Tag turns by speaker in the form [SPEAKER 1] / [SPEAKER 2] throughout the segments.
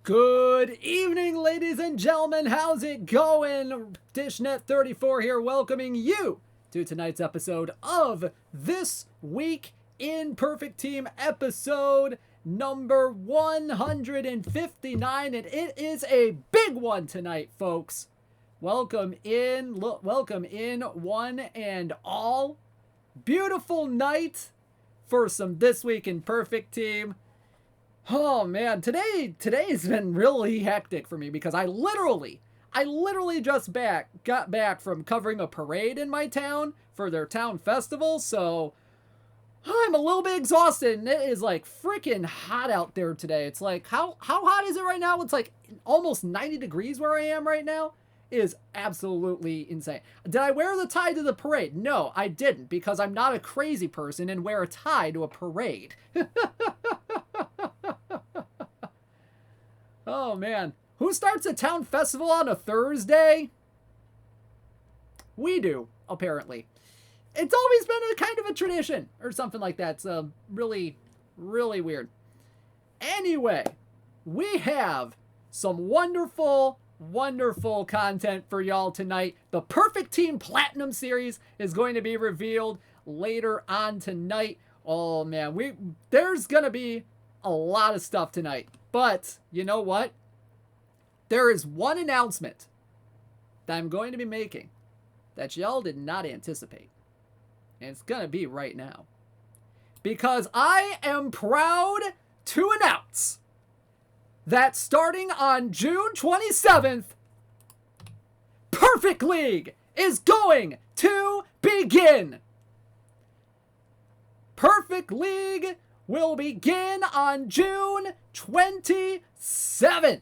[SPEAKER 1] Good evening, ladies and gentlemen. How's it going? Dishnet 34 here, welcoming you to tonight's episode of This Week in Perfect Team, episode number 159, and it is a big one tonight, folks. Welcome in, one and all. Beautiful night for some This Week in Perfect Team. Oh man, today's been really hectic for me because I literally just got back from covering a parade in my town for their town festival, so I'm a little bit exhausted, and it is like freaking hot out there today. It's like, how hot is it right now? It's like almost 90 degrees where I am right now. It is absolutely insane. Did I wear the tie to the parade? No, I didn't, because I'm not a crazy person and wear a tie to a parade. Oh man, who starts a town festival on a Thursday? We do, apparently. It's always been a kind of a tradition or something like that. It's really, really weird. Anyway, we have some wonderful content for y'all tonight. The Perfect Team Platinum Series is going to be revealed later on tonight. Oh man, there's gonna be a lot of stuff tonight. But you know what? There is one announcement that I'm going to be making that y'all did not anticipate. And it's gonna be right now. Because I am proud to announce that starting on June 27th, Perfect League is going to begin. Perfect League will begin on June 27th.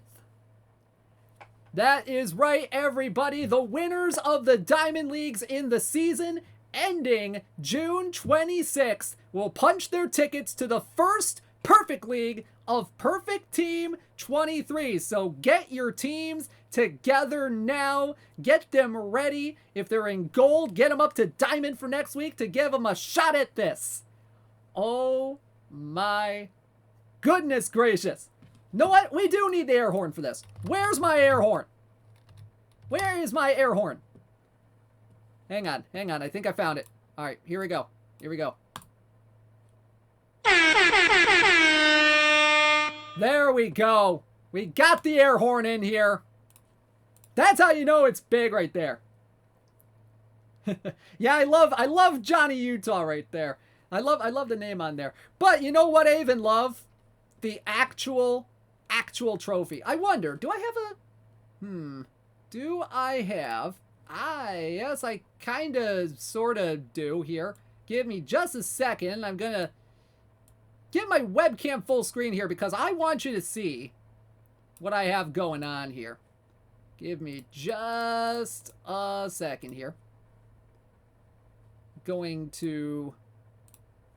[SPEAKER 1] That is right, everybody. The winners of the Diamond Leagues in the season ending June 26th will punch their tickets to the first Perfect League of Perfect Team 23. So get your teams together now. Get them ready. If they're in gold, get them up to diamond for next week to give them a shot at this. Oh my goodness gracious. You know what? We do need the air horn for this. Where's my air horn? Where is my air horn? Hang on. I think I found it. All right, here we go. There we go. We got the air horn in here. That's how you know it's big right there. Yeah, I love Johnny Utah right there. I love the name on there. But you know what I even love? The actual trophy. I wonder, do I have a... Do I have... yes, I kind of, sort of do here. Give me just a second. I'm going to get my webcam full screen here because I want you to see what I have going on here. Give me just a second here. Going to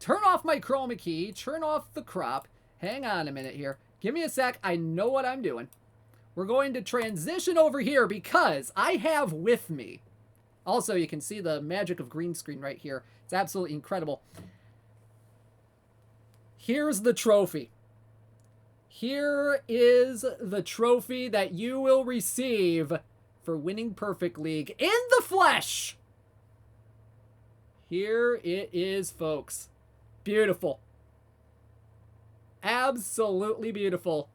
[SPEAKER 1] turn off my chroma key, turn off the crop. Hang on a minute here. Give me a sec. I know what I'm doing. We're going to transition over here because I have with me. Also, you can see the magic of green screen right here. It's absolutely incredible. Here's the trophy. Here is the trophy that you will receive for winning Perfect League in the flesh. Here it is, folks. Beautiful. Absolutely beautiful.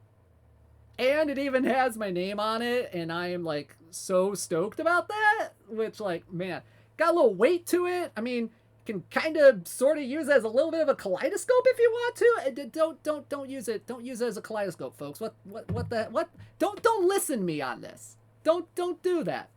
[SPEAKER 1] And it even has my name on it, and I am like so stoked about that, which like, man, got a little weight to it. I mean, can kind of sort of use it as a little bit of a kaleidoscope if you want to. Don't use it. Don't use it as a kaleidoscope, folks. What? Don't listen to me on this. Don't do that.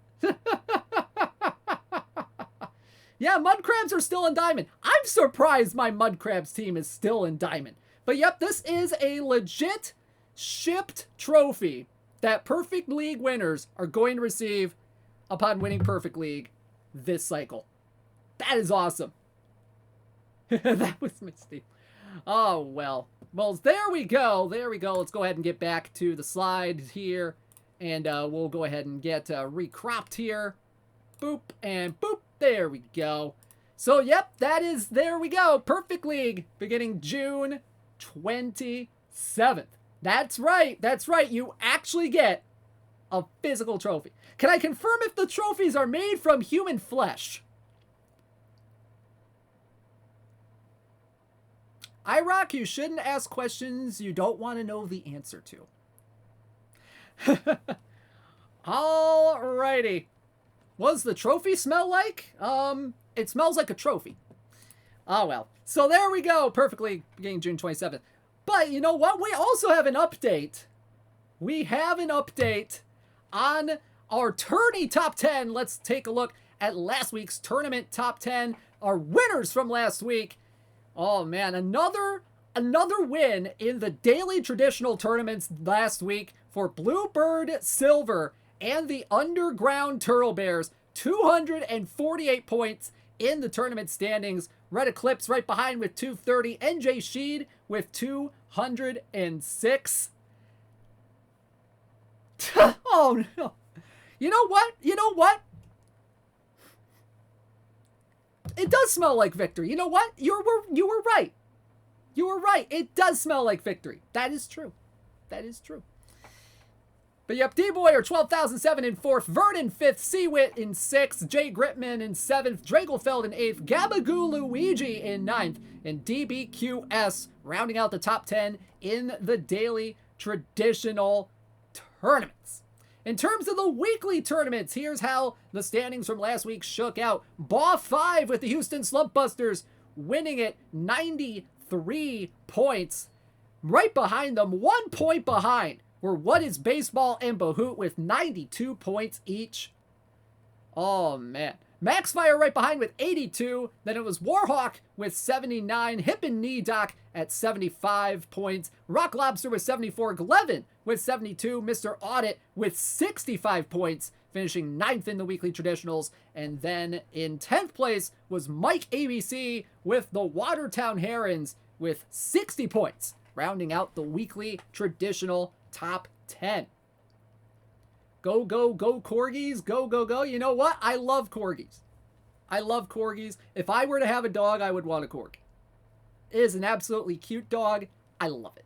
[SPEAKER 1] Yeah, Mud Crabs are still in Diamond. I'm surprised my Mud Crabs team is still in Diamond. But yep, this is a legit shipped trophy that Perfect League winners are going to receive upon winning Perfect League this cycle. That is awesome. That was my Steve. Oh, well. Well, there we go. Let's go ahead and get back to the slide here. And we'll go ahead and get recropped here. Boop and boop. There we go. So, yep, there we go. Perfect League beginning June 27th. That's right. That's right. You actually get a physical trophy. Can I confirm if the trophies are made from human flesh? IROC, you shouldn't ask questions you don't want to know the answer to. Alrighty. What does the trophy smell like? It smells like a trophy. Oh well. So there we go. Perfectly beginning June 27th. But you know what? We also have an update. We have an update on our tourney top 10. Let's take a look at last week's tournament top 10. Our winners from last week. Oh man, another win in the daily traditional tournaments last week for Bluebird Silver and the Underground Turtle Bears. 248 points in the tournament standings. Red Eclipse right behind with 230. NJ Sheed with 206. Oh no. You know what? It does smell like victory. You know what? You were right. You were right. It does smell like victory. That is true. That is true. But yep, D-Boyer 12,007 in 4th, Vernon 5th, Seawit in 6th, Jay Gritman in 7th, Dragelfeld in 8th, Gabagoo Luigi in 9th, and DBQS rounding out the top 10 in the daily traditional tournaments. In terms of the weekly tournaments, here's how the standings from last week shook out. Baw 5 with the Houston Slumpbusters winning it 93 points. Right behind them, 1 point behind, were What Is Baseball and Bahoot with 92 points each. Oh man. Maxfire right behind with 82. Then it was Warhawk with 79. Hip and Knee Doc at 75 points. Rock Lobster with 74. Glevin with 72. Mr. Audit with 65 points, finishing 9th in the weekly traditionals. And then in 10th place was Mike ABC with the Watertown Herons with 60 points, rounding out the weekly traditional top 10. Go, go, go, Corgis. Go, go, go. You know what? I love Corgis. I love Corgis. If I were to have a dog, I would want a Corgi. It is an absolutely cute dog. I love it.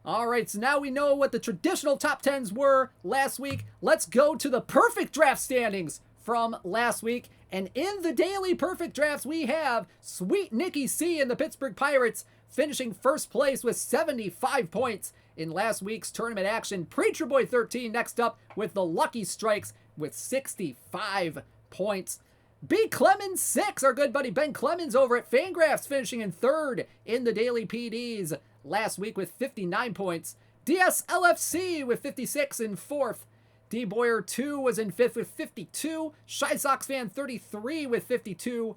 [SPEAKER 1] All right, so now we know what the traditional top 10s were last week. Let's go to the perfect draft standings from last week. And in the daily perfect drafts, we have Sweet Nicky C and the Pittsburgh Pirates finishing first place with 75 points in last week's tournament action. Preacher Boy 13 next up with the Lucky Strikes with 65 points. B. Clemens 6, our good buddy Ben Clemens over at Fangraphs finishing in third in the daily PDs last week with 59 points. DSLFC with 56 in fourth. D. Boyer 2 was in fifth with 52. Shy Sox Fan 33 with 52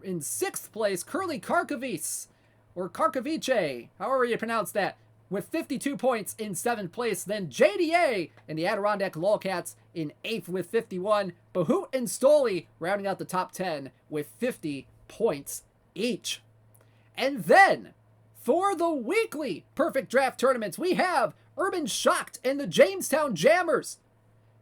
[SPEAKER 1] in sixth place. Curly Karkovice, or Karkovice, however you pronounce that, with 52 points in 7th place. Then JDA and the Adirondack Lolcats in 8th with 51. Bahoot and Stoli rounding out the top 10 with 50 points each. And then, for the weekly perfect draft tournaments, we have Urban Shocked and the Jamestown Jammers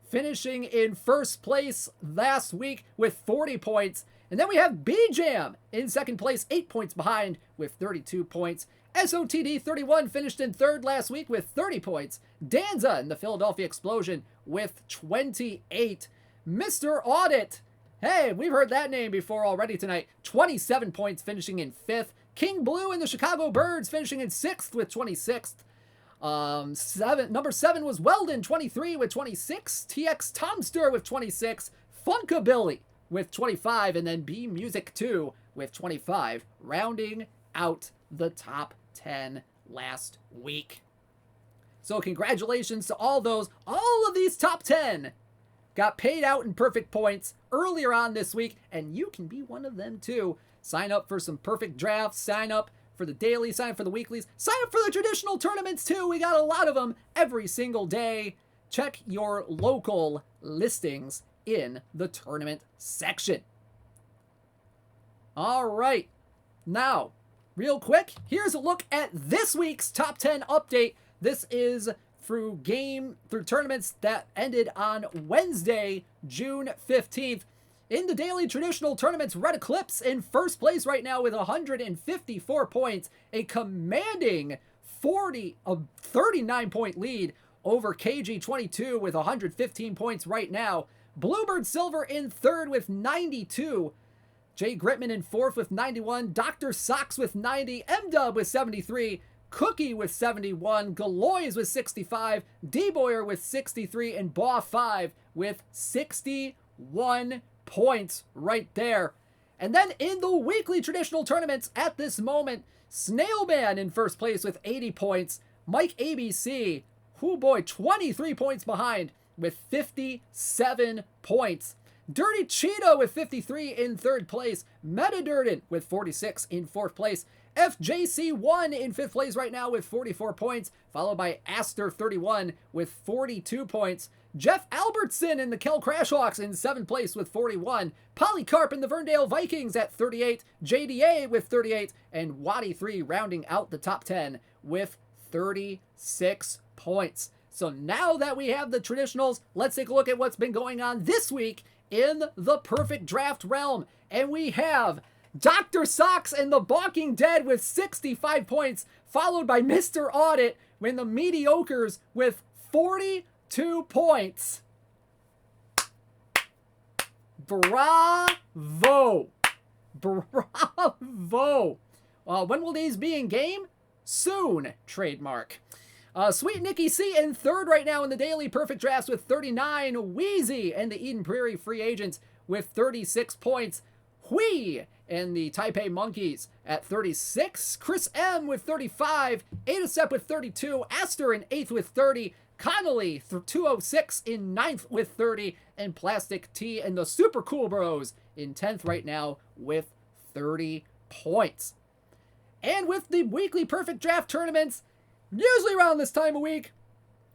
[SPEAKER 1] finishing in first place last week with 40 points. And then we have B-Jam in second place, 8 points behind with 32 points. SOTD 31 finished in third last week with 30 points. Danza and the Philadelphia Explosion with 28. Mr. Audit, hey, we've heard that name before already tonight. 27 points, finishing in fifth. King Blue and the Chicago Birds finishing in sixth with 26th. Number 7 was Weldon, 23 with 26. TX Tomster with 26. Funkabilly with 25. And then B Music 2 with 25, rounding out the top 10 last week. So congratulations to all those. All of these top 10 got paid out in perfect points earlier on this week, and you can be one of them too. Sign up for some perfect drafts, sign up for the daily, sign up for the weeklies, sign up for the traditional tournaments too. We got a lot of them every single day. Check your local listings in the tournament section. All right. Now, real quick, here's a look at this week's top 10 update. This is through tournaments that ended on Wednesday, June 15th. In the daily traditional tournaments, Red Eclipse in first place right now with 154 points, a commanding a 39-point lead over KG22 with 115 points right now. Bluebird Silver in third with 92. Jay Gritman in fourth with 91. Dr. Socks with 90. M-Dub with 73. Cookie with 71. Galois with 65. D-Boyer with 63. And Baw 5 with 61 points right there. And then in the weekly traditional tournaments at this moment, Snailman in first place with 80 points. Mike ABC, 23 points behind with 57 points. Dirty Cheeto with 53 in third place. Metadurden with 46 in fourth place. FJC1 in fifth place right now with 44 points, followed by Aster31 with 42 points. Jeff Albertson in the Kel Crashhawks in seventh place with 41. Polycarp in the Ferndale Vikings at 38. JDA with 38. And Waddy3 rounding out the top 10 with 36 points. So now that we have the traditionals, let's take a look at what's been going on this week in the perfect draft realm. And we have Dr. Socks and the Balking Dead with 65 points, followed by Mr. Audit when the Mediocres with 42 points. Bravo! Bravo! When will these be in game? Soon, trademark. Sweet Nikki C in third right now in the daily perfect drafts with 39. Wheezy and the Eden Prairie free agents with 36 points. Hui and the Taipei Monkeys at 36. Chris M with 35. Adacep with 32. Aster in 8th with 30. Connolly 206 in 9th with 30. And Plastic T and the Super Cool Bros in 10th right now with 30 points. And with the weekly perfect draft tournaments, usually around this time of week,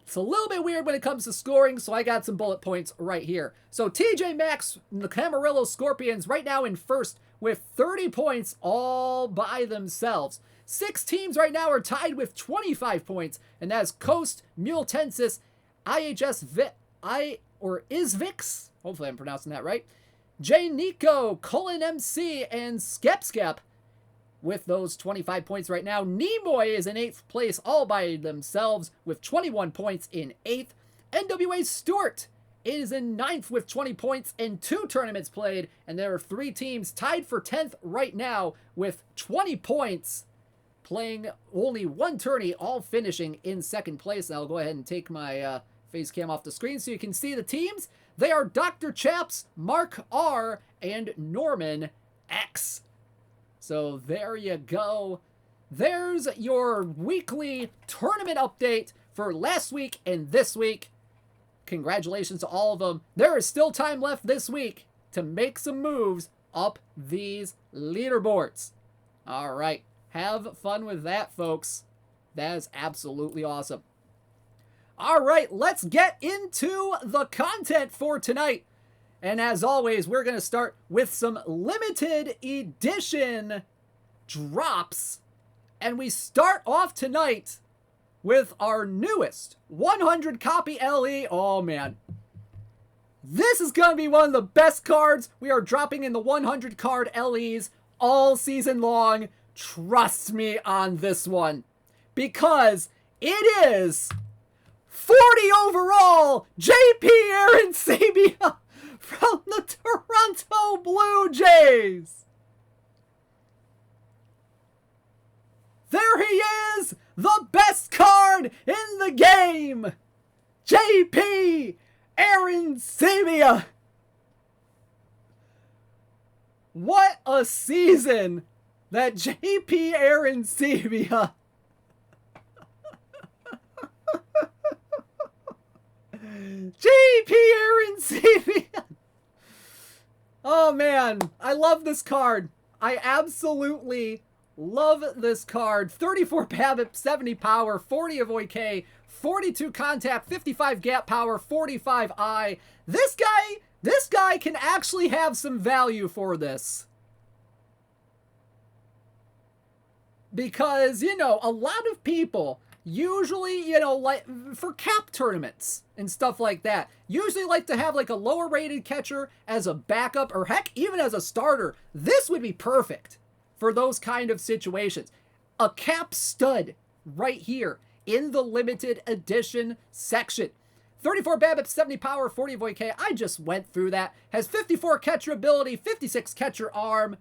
[SPEAKER 1] it's a little bit weird when it comes to scoring, so I got some bullet points right here. So TJ Maxx and the Camarillo Scorpions right now in first with 30 points all by themselves. 6 teams right now are tied with 25 points, and that's Coast, Muletensis, Isvix, hopefully I'm pronouncing that right, J Nico, Cullen MC, and Skep with those 25 points right now. Nimoy is in 8th place all by themselves with 21 points in 8th. NWA Stewart is in 9th with 20 points in 2 tournaments played. And there are 3 teams tied for 10th right now with 20 points, playing only 1 tourney, all finishing in 2nd place. I'll go ahead and take my face cam off the screen so you can see the teams. They are Dr. Chaps, Mark R, and Norman X. So there you go. There's your weekly tournament update for last week and this week. Congratulations to all of them. There is still time left this week to make some moves up these leaderboards. All right. Have fun with that, folks. That is absolutely awesome. All right. Let's get into the content for tonight. And as always, we're going to start with some limited edition drops. And we start off tonight with our newest 100 copy LE. Oh, man. This is going to be one of the best cards we are dropping in the 100 card LEs all season long. Trust me on this one. Because it is 40 overall JP Arencibia from the Toronto Blue Jays. There he is, the best card in the game, JP Arencibia. What a season that JP Arencibia JP Arencibia. Oh man, I love this card. I absolutely love this card. 34 BABIP, 70 power, 40 avoid K, 42 contact, 55 gap power, 45 I. This guy can actually have some value for this. Because, you know, a lot of people usually, you know, like for cap tournaments and stuff like that, usually like to have like a lower rated catcher as a backup or heck, even as a starter. This would be perfect for those kind of situations. A cap stud right here in the limited edition section. 34 BABIP, 70 power, 40 avoid K. I just went through that. Has 54 catcher ability, 56 catcher arm,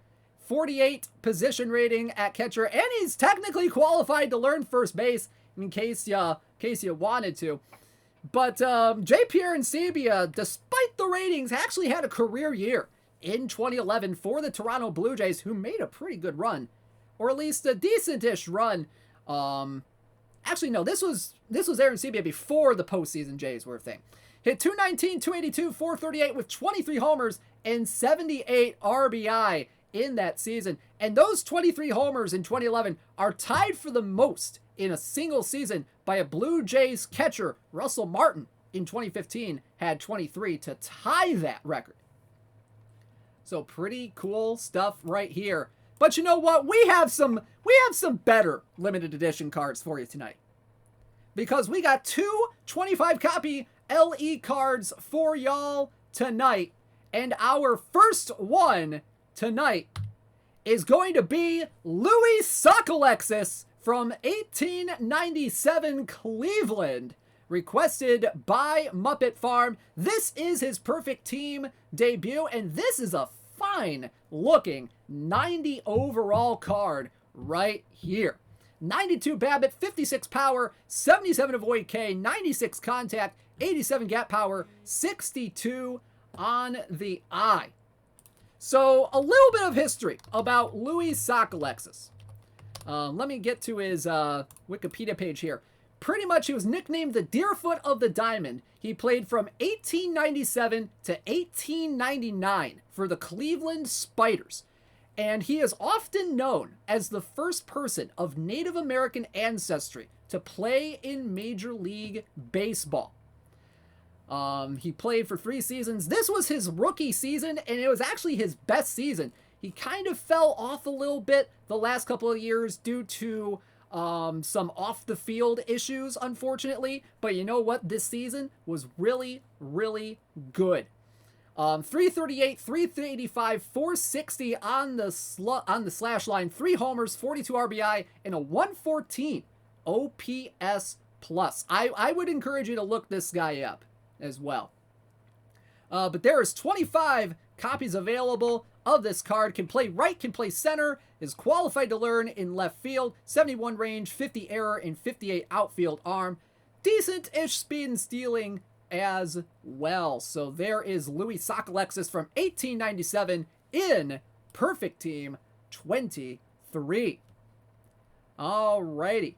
[SPEAKER 1] 48 position rating at catcher, and he's technically qualified to learn first base in case you wanted to. But J. Pierre Encibia, despite the ratings, actually had a career year in 2011 for the Toronto Blue Jays, who made a pretty good run, or at least a decent-ish run. Actually, no, this was Aaron Encibia before the postseason Jays were a thing. Hit 219, 282, 438 with 23 homers and 78 RBI in that season. And those 23 homers in 2011 are tied for the most in a single season by a Blue Jays catcher. Russell Martin in 2015 had 23 to tie that record. So pretty cool stuff right here. But you know what? We have some better limited edition cards for you tonight. Because we got two 25 copy LE cards for y'all tonight. And our first one tonight is going to be Louis Sockalexis from 1897 Cleveland, requested by Muppet Farm. This is his perfect team debut, and this is a fine looking 90 overall card right here. 92 BABIP, 56 power, 77 avoid K, 96 contact, 87 gap power, 62 on the eye. So a little bit of history about Louis Sockalexis. Let me get to his Wikipedia page here. Pretty much he was nicknamed the Deerfoot of the Diamond. He played from 1897 to 1899 for the Cleveland Spiders. And he is often known as the first person of Native American ancestry to play in Major League Baseball. He played for 3 seasons. This was his rookie season, and it was actually his best season. He kind of fell off a little bit the last couple of years due to some off-the-field issues, unfortunately. But you know what? This season was really, really good. 338, 385, 460 on the slash line, 3 homers, 42 RBI, and a 114 OPS plus. I would encourage you to look this guy up as well. But there is 25 copies available of this card. Can play right, can play center, is qualified to learn in left field, 71 range, 50 error, and 58 outfield arm. Decent-ish speed and stealing as well. So there is Louis Sockalexis from 1897 in Perfect Team 23. Alrighty.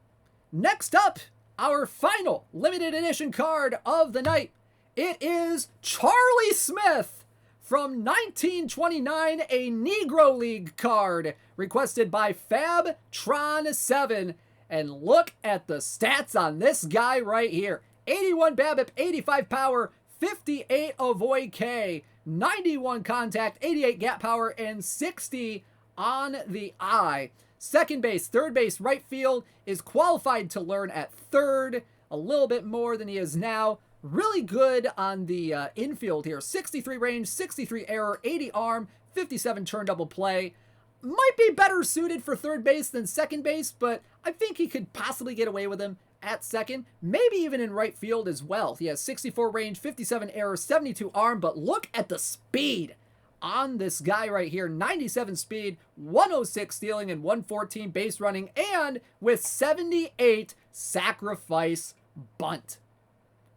[SPEAKER 1] Next up, our final limited edition card of the night. It is Charlie Smith from 1929, a Negro League card requested by FabTron7. And look at the stats on this guy right here. 81 BABIP, 85 power, 58 avoid K, 91 contact, 88 gap power, and 60 on the eye. Second base, third base, right field, is qualified to learn at third, a little bit more than he is now. Really good on the infield here. 63 range, 63 error, 80 arm, 57 turn double play. Might be better suited for third base than second base, but I think he could possibly get away with him at second, maybe even in right field as well. He has 64 range, 57 error, 72 arm, but look at the speed on this guy right here. 97 speed, 106 stealing, and 114 base running, and with 78 sacrifice bunt.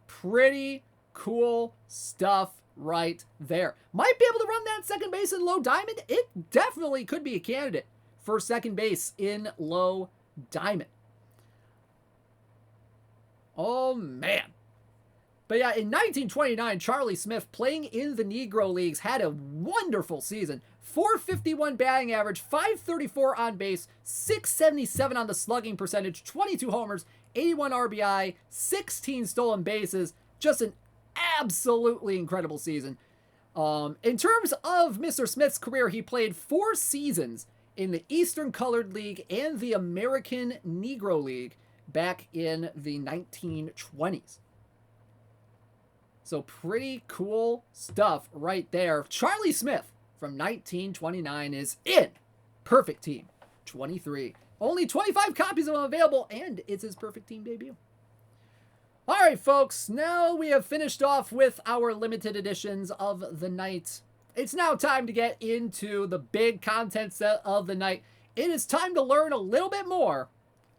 [SPEAKER 1] Pretty cool stuff right there. Might be able to run that second base in low diamond. It definitely could be a candidate for second base in low diamond. Oh, man. But yeah, in 1929, Charlie Smith, playing in the Negro Leagues, had a wonderful season. 451 batting average, 534 on base, 677 on the slugging percentage, 22 homers, 81 RBI, 16 stolen bases. Just an absolutely incredible season. In terms of Mr. Smith's career, he played 4 seasons in the Eastern Colored League and the American Negro League back in the 1920s. So pretty cool stuff right there. Charlie Smith from 1929 is in Perfect Team 23. Only 25 copies of him available, and it's his perfect team debut. All right, folks, now we have finished off with our limited editions of the night. It's now time to get into the big content set of the night. It is time to learn a little bit more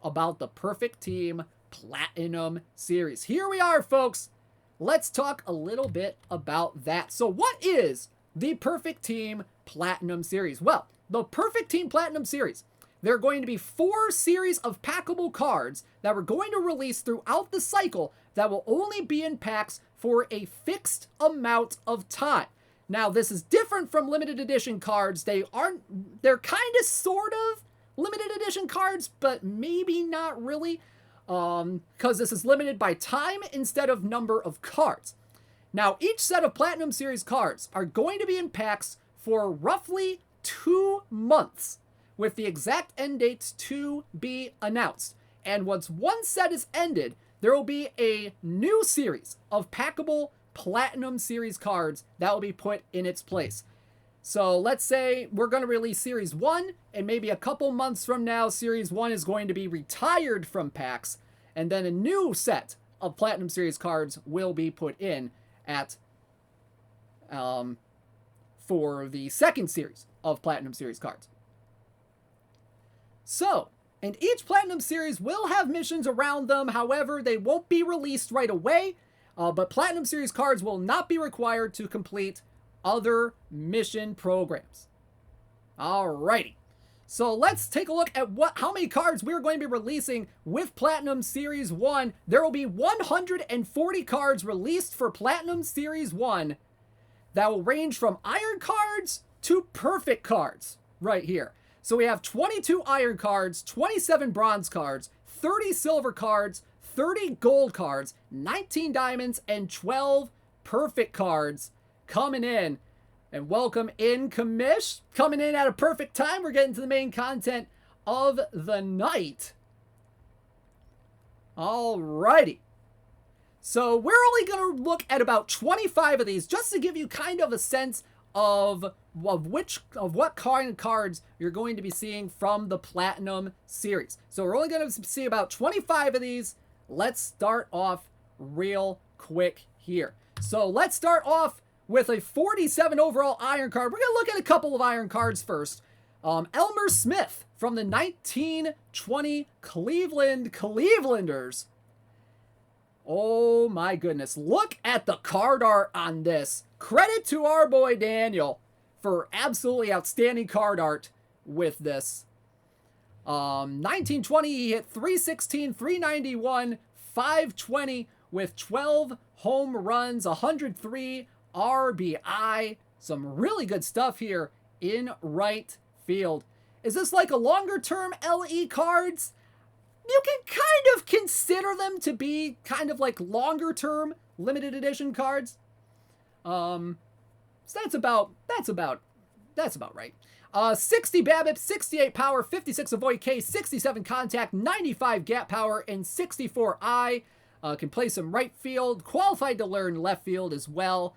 [SPEAKER 1] about the Perfect Team Platinum Series. Here we are, folks. Let's talk a little bit about that. So what is the Perfect Team Platinum Series? Well, the Perfect Team Platinum Series, there are going to be 4 series of packable cards that we're going to release throughout the cycle that will only be in packs for a fixed amount of time. Now, this is different from limited edition cards. They're kind of sort of limited edition cards, but maybe not really, because this is limited by time instead of number of cards. Now, each set of Platinum Series cards are going to be in packs for roughly 2 months, with the exact end dates to be announced. And once one set is ended, there will be a new series of packable Platinum Series cards that will be put in its place. So let's say we're going to release Series 1, and maybe a couple months from now, Series 1 is going to be retired from packs, and then a new set of Platinum Series cards will be put in at for the second series of Platinum Series cards. So, and each Platinum Series will have missions around them. However, they won't be released right away, but Platinum Series cards will not be required to complete other mission programs. Alrighty. So let's take a look at how many cards we're going to be releasing with Platinum Series 1. There will be 140 cards released for Platinum Series 1 that will range from Iron cards to Perfect cards right here. So we have 22 Iron cards, 27 Bronze cards, 30 Silver cards, 30 Gold cards, 19 Diamonds, and 12 Perfect cards coming in. And welcome in, Commish. Coming in at a perfect time. We're getting to the main content of the night. Alrighty. So we're only going to look at about 25 of these just to give you kind of a sense of what kind of cards you're going to be seeing from the Platinum Series. So we're only going to see about 25 of these. Let's start off real quick here. So let's start off with a 47 overall Iron card. We're going to look at a couple of Iron cards first. Elmer Smith from the 1920 Clevelanders. Oh my goodness. Look at the card art on this. Credit to our boy Daniel for absolutely outstanding card art with this. 1920, he hit 316, 391, 520 with 12 home runs, 103 RBI. Some really good stuff here in right field. Is this like a longer term LE cards? You can kind of consider them to be kind of like longer term limited edition cards. So that's about right. 60 BABIP, 68 power, 56 avoid K, 67 contact, 95 gap power, and 64 I. Can play some right field, qualified to learn left field as well.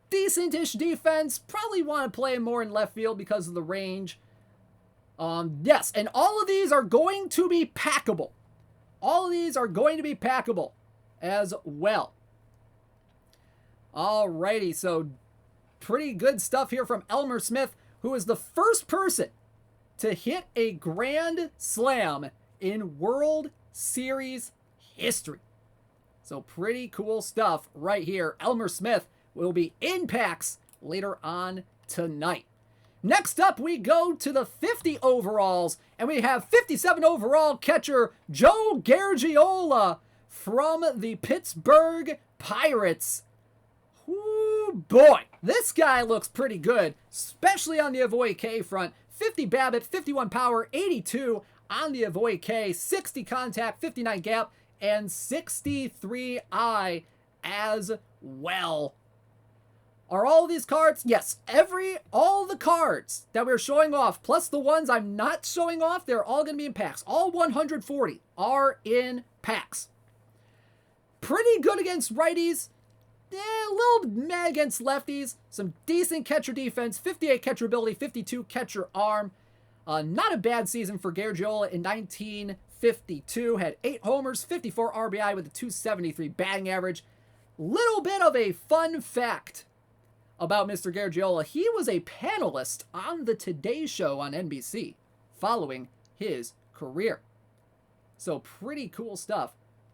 [SPEAKER 1] Decent-ish defense, probably want to play him more in left field because of the range. Yes, and all of these are going to be packable. All of these are going to be packable as well. Alrighty, so pretty good stuff here from Elmer Smith, who is the first person to hit a grand slam in World Series history. So pretty cool stuff right here. Elmer Smith will be in packs later on tonight. Next up, we go to the 50 overalls, and we have 57 overall catcher Joe Gargiola from the Pittsburgh Pirates. Ooh, boy, this guy looks pretty good, especially on the avoid K front. 50 BABIP, 51 power, 82 on the avoid K, 60 contact, 59 gap, and 63 I as well. Are all these cards? Yes, all the cards that we're showing off, plus the ones I'm not showing off, they're all going to be in packs. All 140 are in packs. Pretty good against righties. A little meh against lefties. Some decent catcher defense. 58 catcher ability, 52 catcher arm. Not a bad season for Gargiola in 1952. Had 8 homers, 54 RBI with a 273 batting average. Little bit of a fun fact about Mr. Gargiola. He was a panelist on the Today Show on NBC following his career. So pretty cool stuff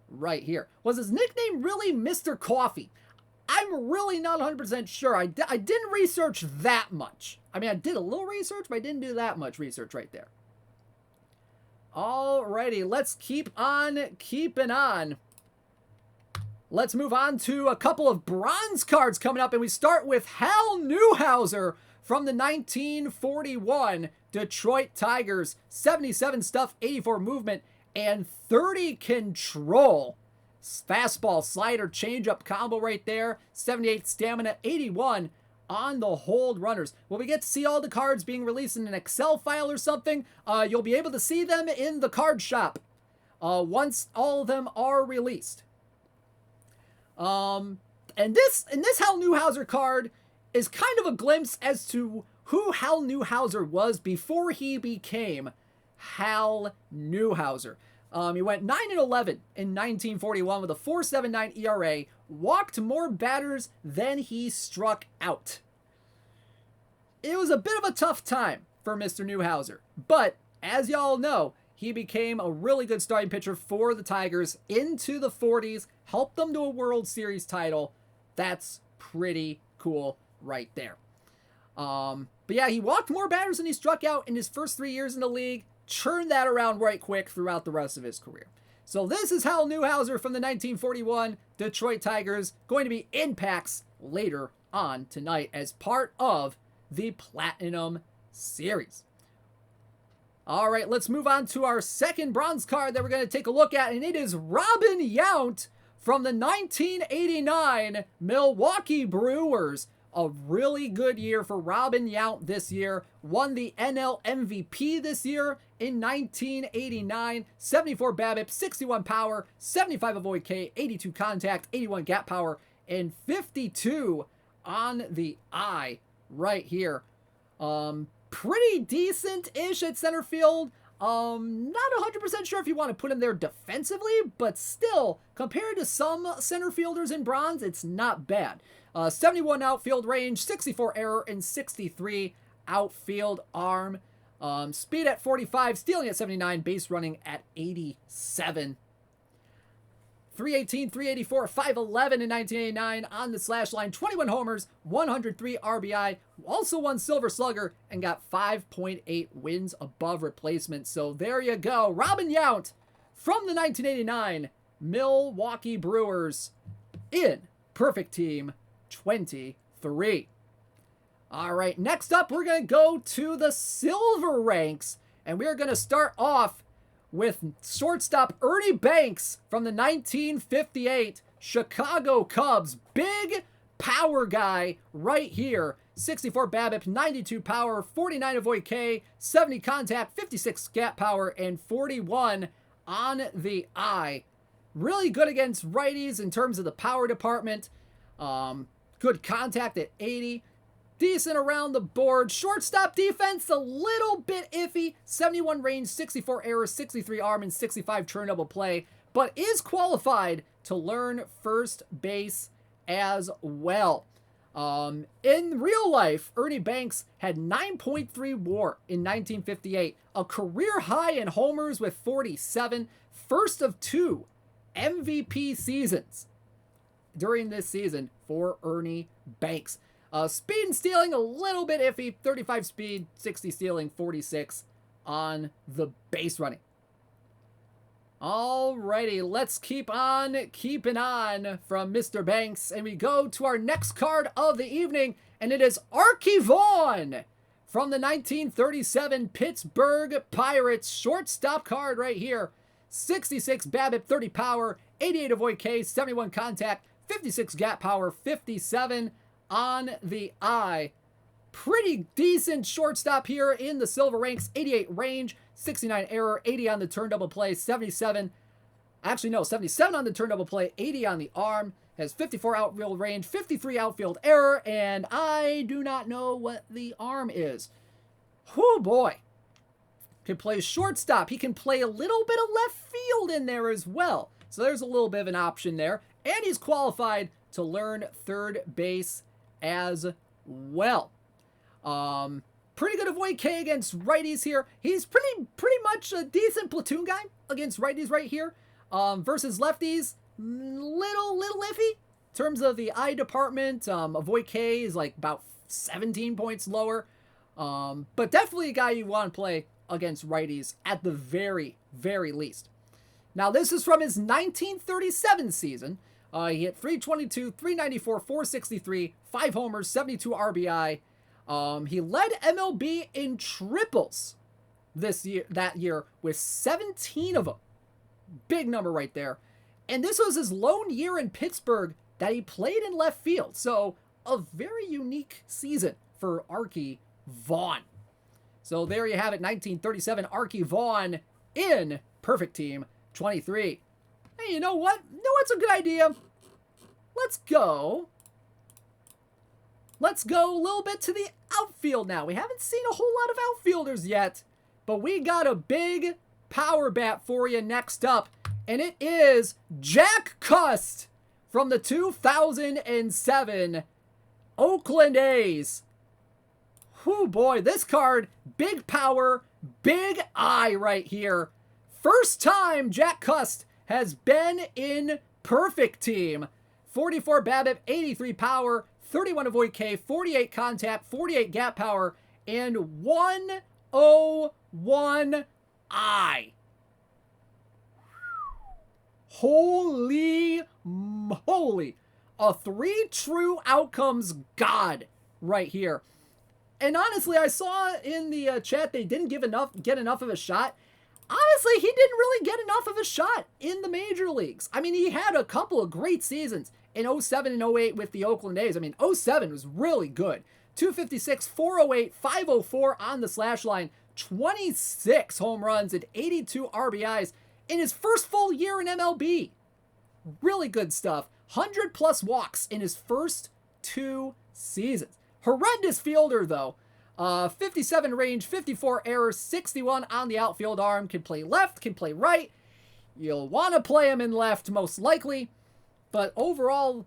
[SPEAKER 1] right here. Was his nickname really Mr. Coffee? I'm really not 100% sure. I didn't research that much. I mean, I did a little research, but I didn't do that much research right there. Alrighty, let's keep on keeping on. Let's move on to a couple of bronze cards coming up, and we start with Hal Newhauser from the 1941 Detroit Tigers. 77 stuff, 84 movement, and 30 control. Fastball, slider, changeup combo right there. 78 stamina, 81 on the hold runners. Will we get to see all the cards being released in an Excel file or something? You'll be able to see them in the card shop once all of them are released. And this Hal Newhauser card is kind of a glimpse as to who Hal Newhauser was before he became Hal Newhauser. He went 9-11 in 1941 with a 4.79 ERA, walked more batters than he struck out. It was a bit of a tough time for Mr. Newhauser, but as y'all know, he became a really good starting pitcher for the Tigers into the 40s, helped them to a World Series title. That's pretty cool right there. But yeah, he walked more batters than he struck out in his first 3 years in the league. Churned that around right quick throughout the rest of his career. So this is Hal Newhauser from the 1941 Detroit Tigers, going to be in packs later on tonight as part of the Platinum Series. All right, let's move on to our second bronze card that we're going to take a look at, and it is Robin Yount from the 1989 Milwaukee Brewers. A really good year for Robin Yount this year. Won the NL MVP this year in 1989. 74 BABIP, 61 power, 75 avoid K, 82 contact, 81 gap power, and 52 on the eye right here. Pretty decent-ish at center field. Not 100% sure if you want to put him there defensively, but still, compared to some center fielders in bronze, it's not bad. 71 outfield range, 64 error, and 63 outfield arm. Speed at 45, stealing at 79, base running at 87. 318, 384, 511 in 1989 on the slash line, 21 homers, 103 RBI, also won Silver Slugger, and got 5.8 wins above replacement. So there you go. Robin Yount from the 1989 Milwaukee Brewers in Perfect Team 23. All right, next up, we're going to go to the silver ranks, and we're going to start off with shortstop Ernie Banks from the 1958 Chicago Cubs. Big power guy right here. 64 BABIP, 92 power, 49 avoid K, 70 contact, 56 gap power, and 41 on the eye. Really good against righties in terms of the power department. Good contact at 80. Decent around the board. Shortstop defense, a little bit iffy. 71 range, 64 error, 63 arm, and 65 turn double play. But is qualified to learn first base as well. In real life, Ernie Banks had 9.3 WAR in 1958. A career high in homers with 47. First of 2 MVP seasons during this season for Ernie Banks. Speed and stealing, a little bit iffy. 35 speed, 60 stealing, 46 on the base running. Alrighty, let's keep on keeping on from Mr. Banks. And we go to our next card of the evening. And it is Arkey Vaughn from the 1937 Pittsburgh Pirates. Shortstop card right here. 66 BABIP, 30 power, 88 avoid K, 71 contact, 56 gap power, 57 on the eye. Pretty decent shortstop here in the silver ranks. 88 range, 69 error, 80 on the turn double play, 77 on the turn double play, 80 on the arm. Has 54 outfield range, 53 outfield error, and I do not know what the arm is. Whoo boy. Can play shortstop. He can play a little bit of left field in there as well. So there's a little bit of an option there. And he's qualified to learn third base as well. Pretty good avoid K against righties here. He's pretty much a decent platoon guy against righties right here. Versus lefties, little iffy. In terms of the eye department, avoid K is like about 17 points lower. But definitely a guy you want to play against righties at the very, very least. Now, this is from his 1937 season. He hit 322, 394, 463, 5 homers, 72 RBI. He led MLB in triples that year with 17 of them. Big number right there. And this was his lone year in Pittsburgh that he played in left field. So a very unique season for Arkey Vaughn. So there you have it, 1937 Arkey Vaughn in Perfect Team 23. Hey, you know what? What's a good idea? Let's go a little bit to the outfield now. We haven't seen a whole lot of outfielders yet, but we got a big power bat for you next up, and it is Jack Cuss from the 2007 Oakland A's. Whew, boy, this card, big power, big eye right here. First time Jack Cuss has been in Perfect Team. 44 BABIP, 83 power, 31 avoid K, 48 contact, 48 gap power, and 101 eye. Holy moly. A 3 true outcomes god right here. And honestly, I saw in the chat they didn't get enough of a shot. Honestly, he didn't really get enough of a shot in the major leagues. I mean, he had a couple of great seasons in 07 and 08 with the Oakland A's. I mean, 07 was really good. 256, 408, 504 on the slash line, 26 home runs and 82 RBIs in his first full year in MLB. Really good stuff. 100 plus walks in his first 2 seasons. Horrendous fielder, though. 57 range, 54 errors, 61 on the outfield arm. Can play left, can play right. You'll want to play him in left, most likely. But overall,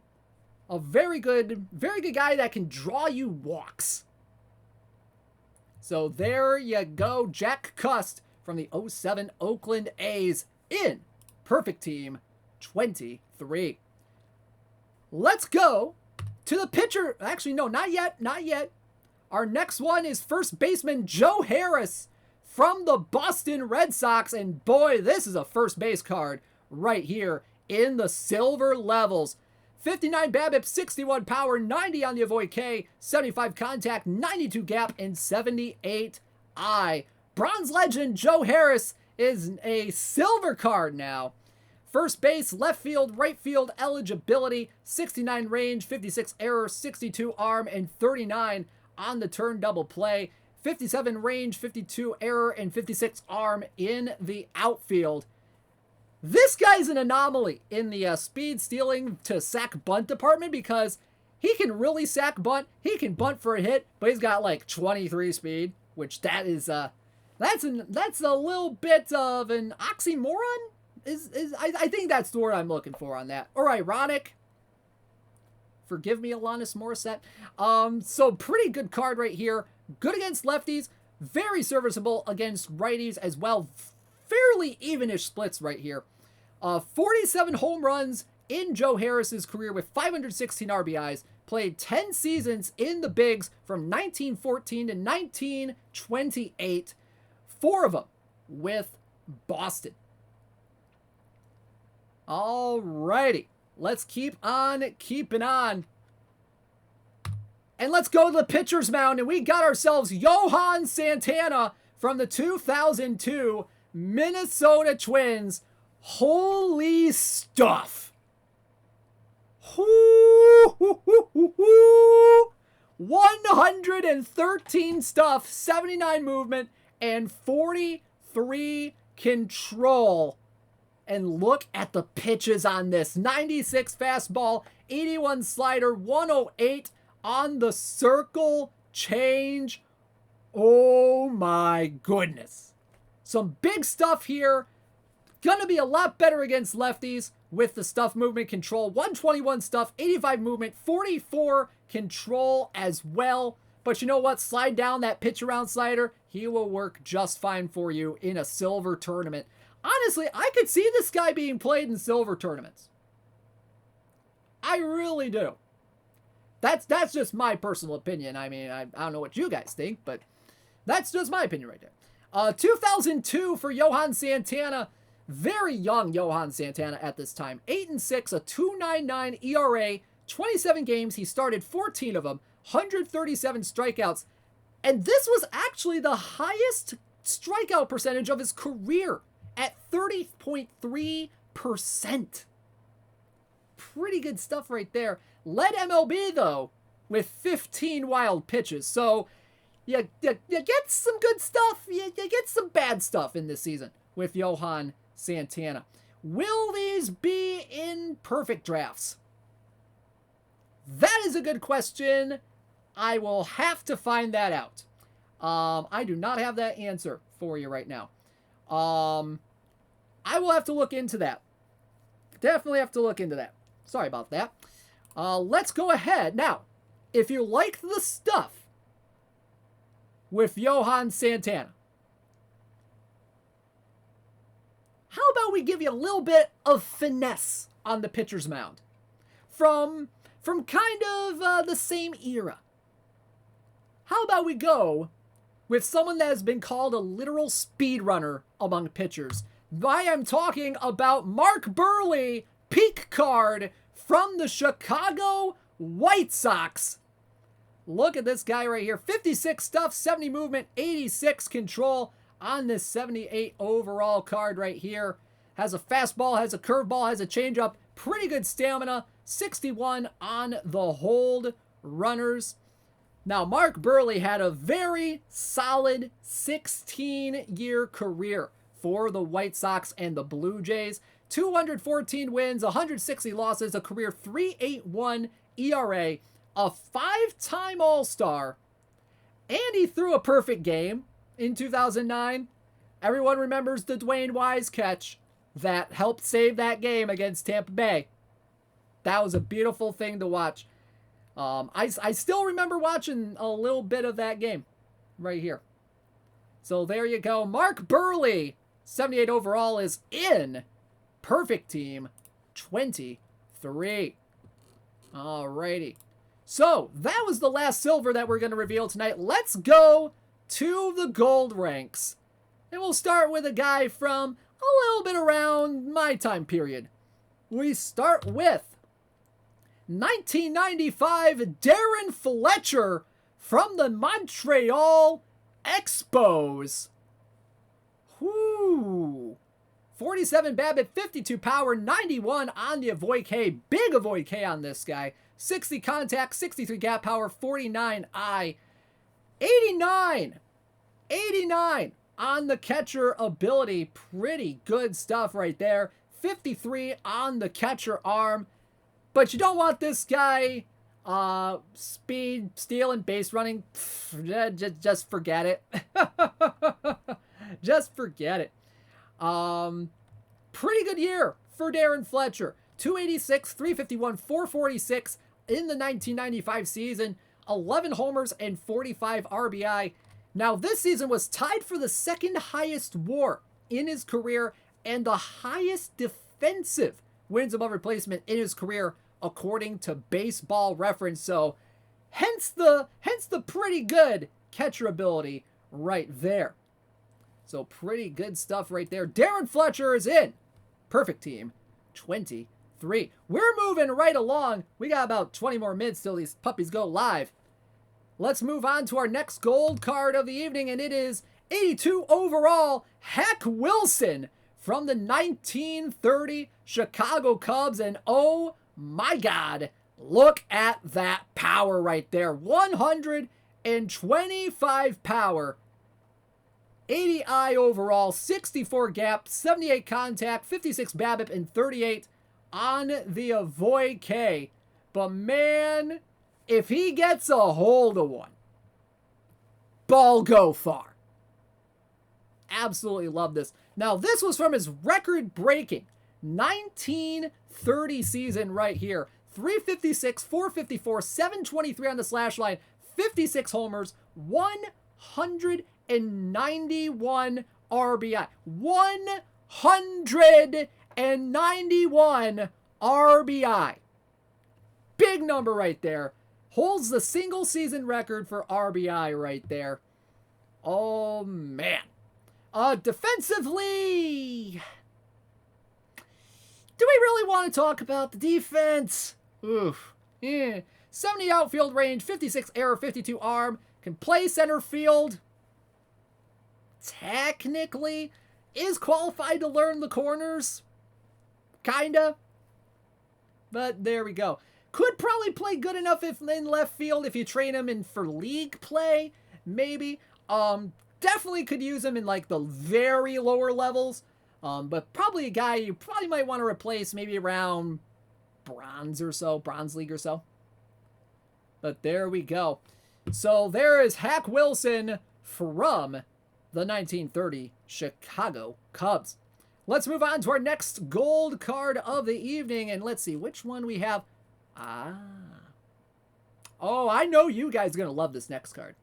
[SPEAKER 1] a very good guy that can draw you walks. So there you go. Jack Cuss from the 07 Oakland A's in Perfect Team 23. Let's go to the pitcher. Actually, no, not yet. Our next one is first baseman Joe Harris from the Boston Red Sox. And boy, this is a first base card right here in the silver levels. 59 BABIP, 61 power, 90 on the avoid K, 75 contact, 92 gap, and 78 eye. Bronze legend Joe Harris is a silver card now. First base, left field, right field eligibility, 69 range, 56 error, 62 arm, and 39 on the turn double play. 57 range, 52 error, and 56 arm in the outfield. This guy's an anomaly in the speed stealing to sack bunt department because he can really sack bunt. He can bunt for a hit, but he's got like 23 speed, which that is that's a little bit of an oxymoron. I think that's the word I'm looking for on that. Or ironic. Forgive me, Alanis Morissette. So pretty good card right here. Good against lefties. Very serviceable against righties as well. Fairly evenish splits right here. 47 home runs in Joe Harris's career with 516 RBIs. Played 10 seasons in the bigs from 1914 to 1928. 4 of them with Boston. Alrighty. Let's keep on keeping on. And let's go to the pitcher's mound. And we got ourselves Johan Santana from the 2002 Minnesota Twins. Holy stuff. 113 stuff, 79 movement, and 43 control. And look at the pitches on this. 96 fastball, 81 slider, 108 on the circle change. Oh my goodness. Some big stuff here. Gonna be a lot better against lefties with the stuff movement control. 121 stuff, 85 movement, 44 control as well. But you know what? Slide down that pitch around slider. He will work just fine for you in a silver tournament. Honestly, I could see this guy being played in silver tournaments. I really do. That's just my personal opinion. I mean, I don't know what you guys think, but that's just my opinion right there. 2002 for Johan Santana. Very young Johan Santana at this time. 8-6, a 2.99 ERA, 27 games. He started 14 of them, 137 strikeouts. And this was actually the highest strikeout percentage of his career at 30.3%. Pretty good stuff right there. Led MLB, though, with 15 wild pitches. So you get some good stuff. You get some bad stuff in this season with Johan Santana. Will these be in perfect drafts? That is a good question. I will have to find that out. I do not have that answer for you right now. I will have to look into that. Definitely have to look into that. Sorry about that. Let's go ahead. Now, if you like the stuff with Johan Santana, how about we give you a little bit of finesse on the pitcher's mound from kind of the same era? How about we go with someone that has been called a literal speedrunner among pitchers? I am talking about Mark Burley, peak card from the Chicago White Sox. Look at this guy right here. 56 stuff, 70 movement, 86 control on this 78 overall card right here. Has a fastball, has a curveball, has a changeup. Pretty good stamina. 61 on the hold runners. Now, Mark Burley had a very solid 16-year career for the White Sox and the Blue Jays. 214 wins, 160 losses, a career 3.81 ERA, a 5-time All-Star, and he threw a perfect game in 2009. Everyone remembers the Dwayne Wise catch that helped save that game against Tampa Bay. That was a beautiful thing to watch. I still remember watching a little bit of that game right here. So there you go. Mark Burley, 78 overall, is in perfect team 23. Alrighty. So that was the last silver that we're going to reveal tonight. Let's go to the gold ranks. And we'll start with a guy from a little bit around my time period. We start with 1995 Darren Fletcher from the Montreal Expos. Whoo. 47 BABIP, 52 power, 91 on the avoid K. Big avoid K on this guy. 60 contact, 63 gap power, 49 I. 89 on the catcher ability. Pretty good stuff right there. 53 on the catcher arm. But you don't want this guy speed, stealing, base running. Just forget it. Just forget it. Pretty good year for Darren Fletcher. 286, 351, 446 in the 1995 season. 11 homers and 45 RBI. Now, this season was tied for the second highest WAR in his career and the highest defensive wins above replacement in his career, according to Baseball Reference. So, hence the pretty good catcher ability right there. So, pretty good stuff right there. Darren Fletcher is in perfect team 23. We're moving right along. We got about 20 more minutes till these puppies go live. Let's move on to our next gold card of the evening, and it is 82 overall, Hack Wilson from the 1930 Chicago Cubs. And oh my God, look at that power right there. 125 power, 80 I overall, 64 gap, 78 contact, 56 BABIP, and 38 on the avoid K. But man, if he gets a hold of one, ball go far. absolutely love this. Now, this was from his record-breaking 1930 season right here. 356, 454, 723 on the slash line, 56 homers, 191 RBI. 191 RBI. Big number right there. Holds the single season record for RBI right there. Oh, man. Defensively, do we really want to talk about the defense? Oof. Yeah. 70 outfield range, 56 error, 52 arm. Can play center field. Technically, is qualified to learn the corners. Kinda. But there we go. Could probably play good enough if in left field if you train him in for league play. Maybe. Definitely could use him in like the very lower levels. But probably a guy you probably might want to replace maybe around bronze league or so. But there we go. So there is Hack Wilson from the 1930 Chicago Cubs. Let's move on to our next gold card of the evening. And let's see which one we have. Oh, I know you guys are going to love this next card.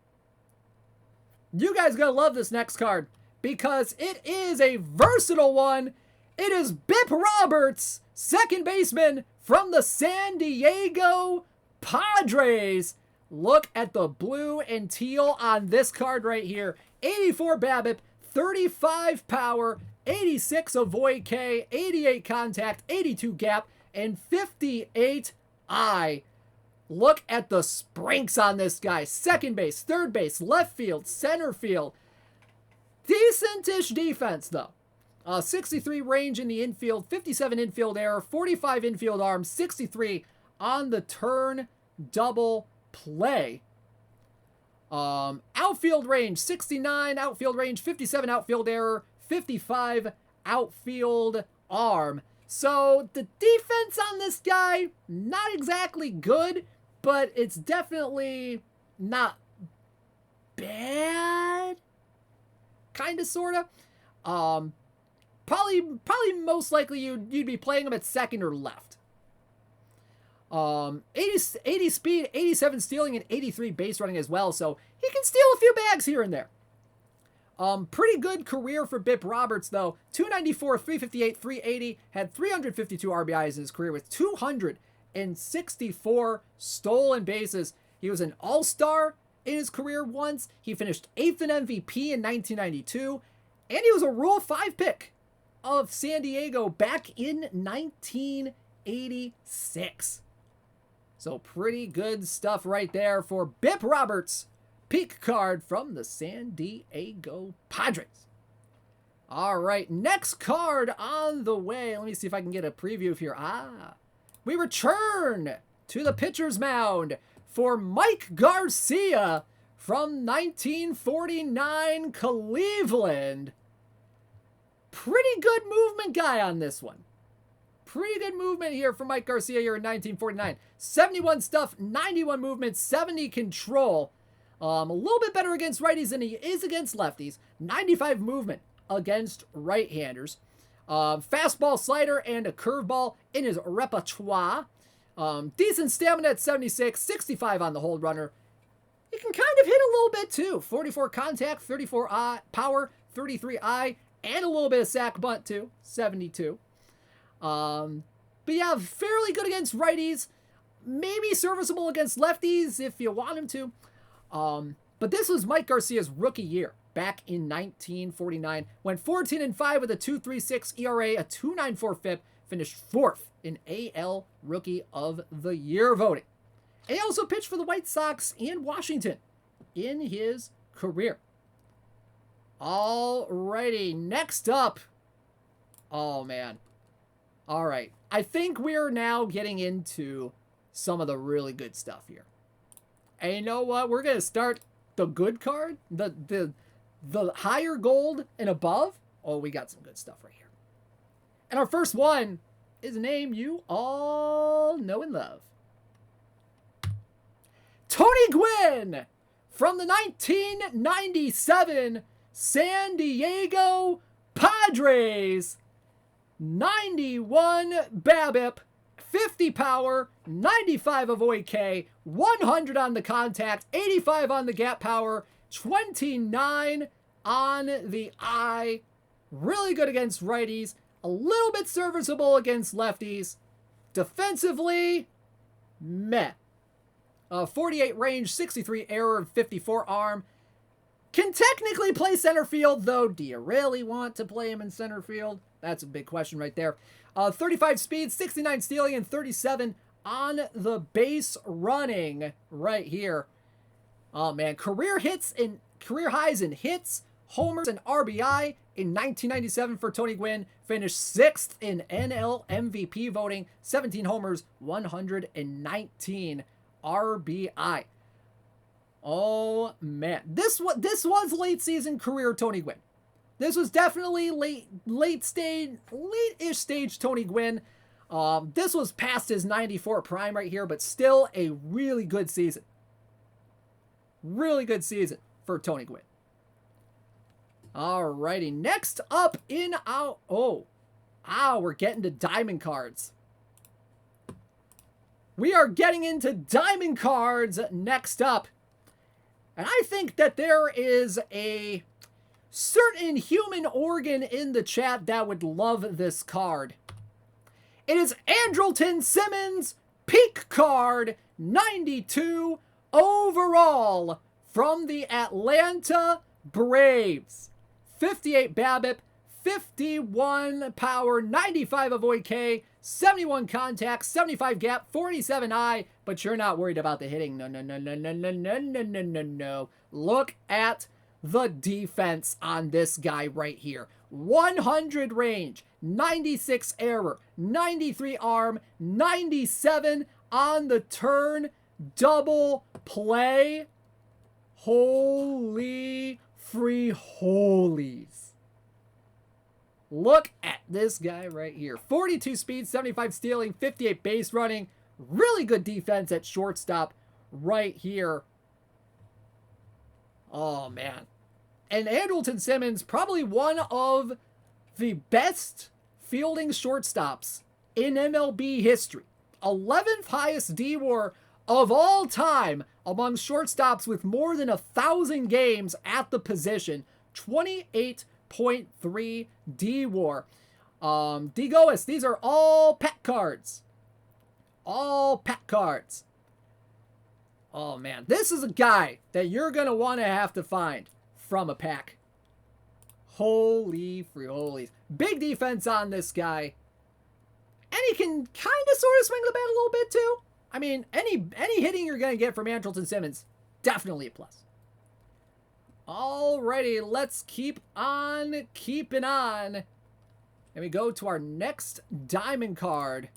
[SPEAKER 1] You guys are going to love this next card because it is a versatile one. It is Bip Roberts, second baseman from the San Diego Padres. Look at the blue and teal on this card right here. 84 BABIP, 35 power, 86 avoid K, 88 contact, 82 gap, and 58 I. Look at the sprinks on this guy. Second base, third base, left field, center field. Decent-ish defense, though. 63 range in the infield, 57 infield error, 45 infield arm, 63 on the turn double play. Outfield range, 69 outfield range, 57 outfield error, 55 outfield arm. So the defense on this guy, not exactly good, but it's definitely not bad. Kinda, sorta. Probably most likely you'd be playing him at second or left. 80 speed, 87 stealing, and 83 base running as well, so he can steal a few bags here and there. Pretty good career for Bip Roberts, though. 294, 358, 380, had 352 RBIs in his career with 264 stolen bases. He was an all-star in his career once. He finished 8th in MVP in 1992, and he was a Rule 5 pick of San Diego back in 1986. So pretty good stuff right there for Bip Roberts. Peak card from the San Diego Padres. All right, next card on the way. Let me see if I can get a preview here. We return to the pitcher's mound for Mike Garcia from 1949 Cleveland. Pretty good movement guy on this one. Pretty good movement here for Mike Garcia here in 1949. 71 stuff, 91 movement, 70 control. A little bit better against righties than he is against lefties. 95 movement against right-handers. Fastball, slider, and a curveball in his repertoire. Decent stamina at 76, 65 on the hold runner. He can kind of hit a little bit too. 44 contact, 34 power, 33 I, and a little bit of sack bunt too. 72. But yeah, fairly good against righties. Maybe serviceable against lefties if you want him to. But this was Mike Garcia's rookie year back in 1949. Went 14-5 with a 2.36 ERA, a 2.94 FIP, finished 4th in AL Rookie of the Year voting. And he also pitched for the White Sox and Washington in his career. Alrighty, next up. Oh man. Alright, I think we're now getting into some of the really good stuff here. And you know what? We're going to start the good card, the higher gold and above. Oh, we got some good stuff right here. And our first one is a name you all know and love. Tony Gwynn from the 1997 San Diego Padres. 91 BABIP, 50 power, 95 avoid K, 100 on the contact, 85 on the gap power, 29 on the eye. Really good against righties. A little bit serviceable against lefties. Defensively, meh. 48 range, 63 error, and 54 arm. Can technically play center field, though. Do you really want to play him in center field? That's a big question right there. 35 speed, 69 stealing, and 37 on the base running right here. Oh, man. Career highs in hits, homers, and RBI in 1997 for Tony Gwynn. Finished 6th in NL MVP voting. 17 homers, 119 RBI. Oh, man. This was late season career Tony Gwynn. This was definitely late-ish stage Tony Gwynn. This was past his 94 prime right here, but still a really good season. Really good season for Tony Gwynn. Alrighty, next up in our... we're getting to diamond cards. We are getting into diamond cards next up. And I think that there is a certain human organ in the chat that would love this card. It is Andrelton Simmons, peak card, 92 overall from the Atlanta Braves. 58 BABIP, 51 power, 95 avoid K, 71 contact, 75 gap, 47 eye, but you're not worried about the hitting. No. Look at the defense on this guy right here. 100 range, 96 error, 93 arm, 97 on the turn, double play. Holy free holies. Look at this guy right here. 42 speed, 75 stealing, 58 base running. Really good defense at shortstop right here. Oh, man. And Andrelton Simmons, probably one of the best fielding shortstops in MLB history. 11th highest D-WAR of all time among shortstops with more than 1,000 games at the position. 28.3 D-WAR. D-Gois, these are all pack cards. All pack cards. Oh, man. This is a guy that you're going to want to have to find from a pack. Holy free holies. Big defense on this guy. And he can kind of sort of swing the bat a little bit too. I mean, any hitting you're going to get from Andrelton Simmons, definitely a plus. Alrighty, let's keep on keeping on. And we go to our next diamond card.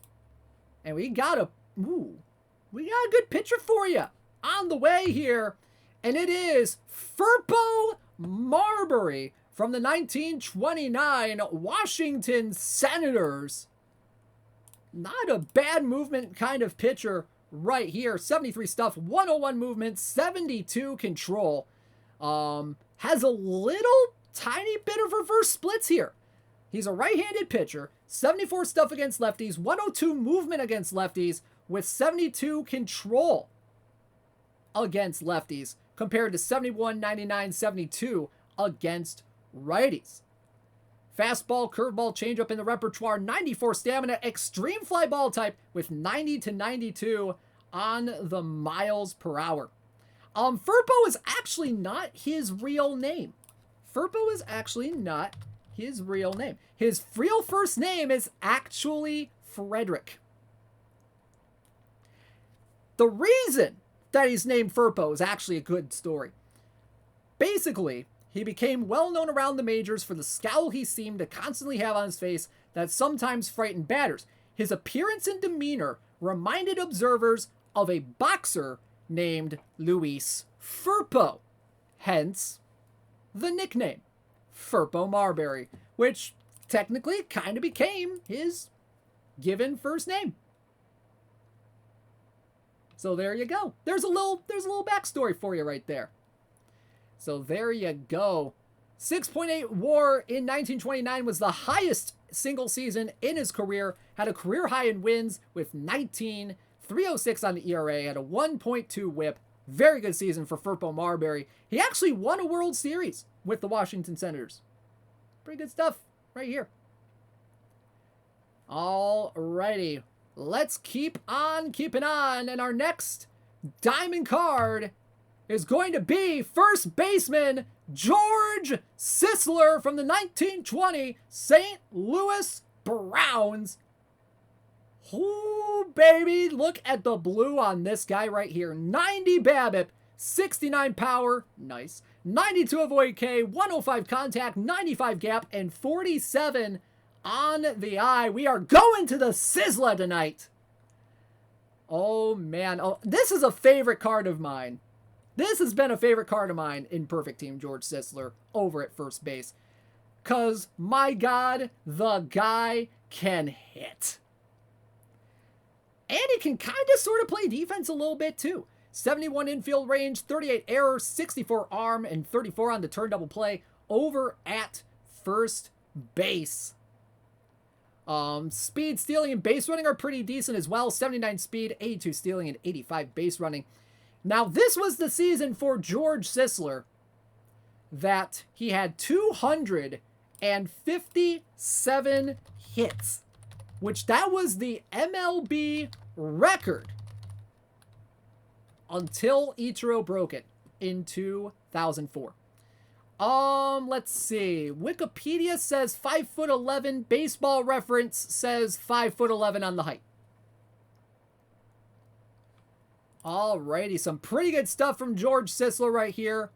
[SPEAKER 1] And we got a good pitcher for you on the way here. And it is Furpo Marbury from the 1929 Washington Senators. Not a bad movement kind of pitcher right here. 73 stuff, 101 movement, 72 control. Has a little tiny bit of reverse splits here. He's a right-handed pitcher, 74 stuff against lefties, 102 movement against lefties, with 72 control against lefties, compared to 71, 99, 72 against righties. Fastball, curveball, changeup in the repertoire, 94 stamina, extreme fly ball type with 90 to 92 on the miles per hour. Furpo is actually not his real name. Furpo is actually not his real name. His real first name is actually Frederick. The reason that he's named Furpo is actually a good story. Basically, he became well known around the majors for the scowl he seemed to constantly have on his face that sometimes frightened batters. His appearance and demeanor reminded observers of a boxer named Luis Furpo. Hence, the nickname, Furpo Marbury, which technically kind of became his given first name. So there you go. There's a little backstory for you right there. So there you go. 6.8 WAR in 1929 was the highest single season in his career. Had a career high in wins with 19, 306 on the ERA, had a 1.2 WHIP. Very good season for Furpo Marbury. He actually won a World Series with the Washington Senators. Pretty good stuff right here. Alrighty, let's keep on keeping on. And our next diamond card is going to be first baseman George Sisler from the 1920 St. Louis Browns. Oh, baby, look at the blue on this guy right here. 90 BABIP, 69 power, nice. 92 avoid K, 105 contact, 95 gap, and 47 on the eye. We are going to the Sisler tonight. Oh, man. Oh, this is a favorite card of mine. This has been a favorite card of mine in Perfect Team George Sisler over at first base. Because, my God, the guy can hit. And he can kind of sort of play defense a little bit, too. 71 infield range, 38 error, 64 arm, and 34 on the turn double play over at first base. Speed, stealing, and base running are pretty decent as well. 79 speed, 82 stealing, and 85 base running. Now, this was the season for George Sisler that he had 257 hits, which that was the MLB record until Ichiro broke it in 2004. Let's see. Wikipedia says 5'11". Baseball Reference says 5'11" on the height. Alrighty, some pretty good stuff from George Sisler right here.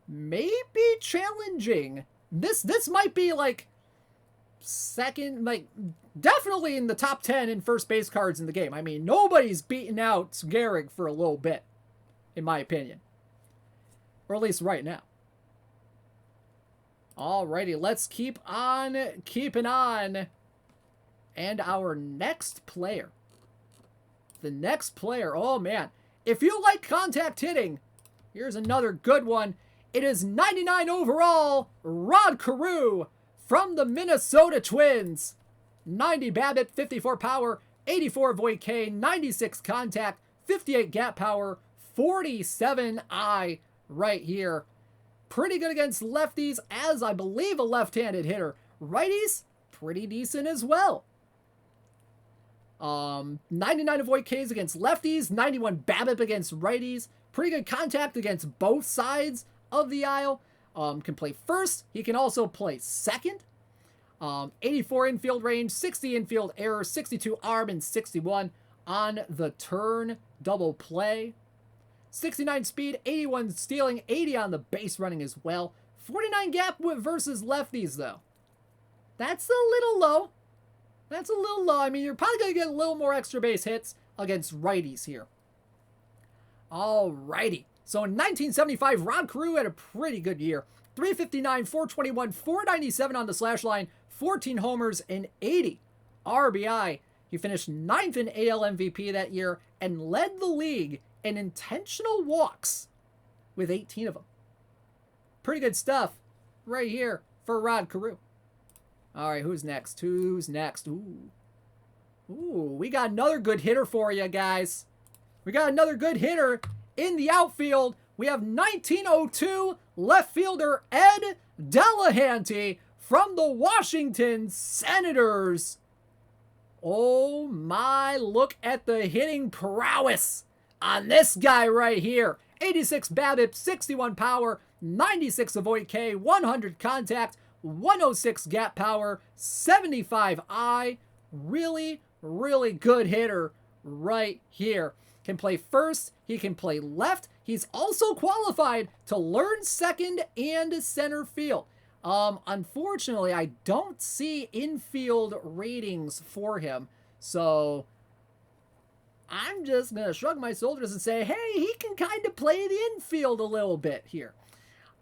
[SPEAKER 1] Maybe challenging. This might be like second, like definitely in the top 10 in first base cards in the game. I mean, nobody's beaten out Gehrig for a little bit, in my opinion. Or at least right now. Alrighty, let's keep on keeping on. And our next player. The next player, oh man. If you like contact hitting, here's another good one. It is 99 overall, Rod Carew from the Minnesota Twins. 90 BABIP, 54 power, 84 avoid K, 96 contact, 58 gap power, 47 eye right here. Pretty good against lefties, as I believe a left-handed hitter. Righties, pretty decent as well. 99 avoid Ks against lefties, 91 BABIP against righties. Pretty good contact against both sides of the aisle. Can play first. He can also play second. 84 infield range, 60 infield error, 62 arm, and 61 on the turn double play. 69 speed, 81 stealing, 80 on the base running as well. 49 gap versus lefties, though. That's a little low. That's a little low. I mean, you're probably going to get a little more extra base hits against righties here. Alrighty. So in 1975, Rod Carew had a pretty good year. 359, 421, 497 on the slash line, 14 homers, and 80 RBI. He finished 9th in AL MVP that year and led the league in intentional walks with 18 of them. Pretty good stuff right here for Rod Carew. All right, who's next? Who's next? Ooh, we got another good hitter for you guys. We got another good hitter in the outfield. We have 1902 left fielder Ed Delahanty from the Washington Senators. Oh my, look at the hitting prowess on this guy right here. 86 BABIP, 61 power, 96 avoid K, 100 contact, 106 gap power, 75 eye. Really, really good hitter right here. Can play first, he can play left. He's also qualified to learn second and center field. Unfortunately, I don't see infield ratings for him, so I'm just going to shrug my shoulders and say, hey, he can kind of play the infield a little bit here.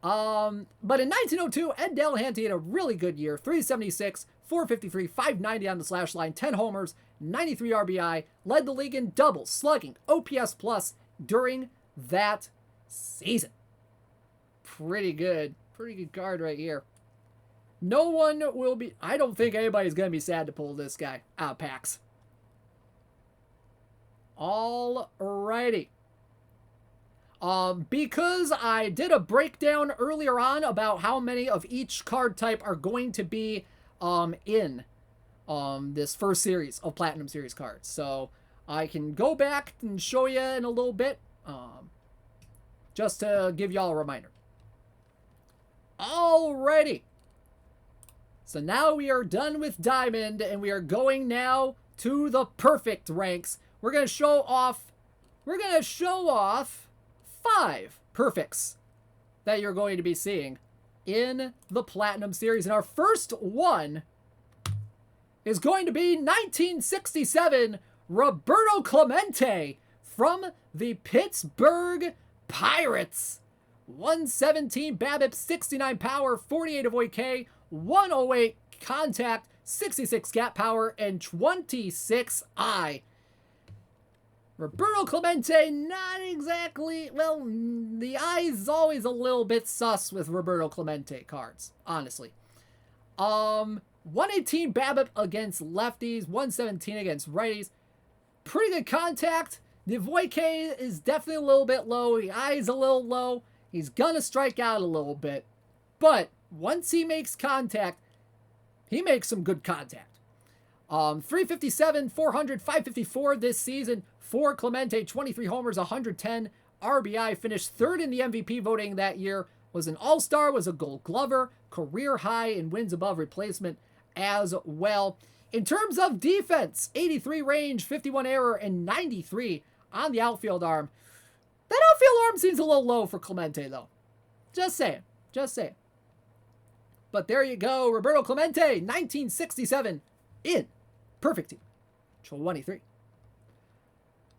[SPEAKER 1] But in 1902, Ed Delahanty had a really good year. 376, 453, 590 on the slash line, 10 homers, 93 RBI, led the league in doubles, slugging, OPS plus during that season. Pretty good Pretty good card right here. No one will be... I don't think anybody's going to be sad to pull this guy out of packs. Alrighty. Because I did a breakdown earlier on about how many of each card type are going to be in this first series of Platinum Series cards. So I can go back and show you in a little bit, just to give y'all a reminder. Alrighty. So now we are done with Diamond, and we are going now to the perfect ranks. We're going to show off 5 perfects that you're going to be seeing in the Platinum Series. And our first one is going to be 1967 Roberto Clemente from the Pittsburgh Pirates. 117 BABIP, 69 power, 48 avoid K, 108 contact, 66 gap power, and 26 I. Roberto Clemente, not exactly... Well, the eye's always a little bit sus with Roberto Clemente cards, honestly. 118 BABIP against lefties, 117 against righties. Pretty good contact. The avoid K is definitely a little bit low. The eye's a little low. He's gonna strike out a little bit. But once he makes contact, he makes some good contact. 357, 400, 554 this season for Clemente. 23 homers, 110 RBI. Finished third in the MVP voting that year. Was an All-Star, was a Gold Glover. Career high in wins above replacement as well. In terms of defense, 83 range, 51 error, and 93 on the outfield arm. That outfield arm seems a little low for Clemente, though. Just saying. Just saying. But there you go. Roberto Clemente, 1967 in perfect team. 23.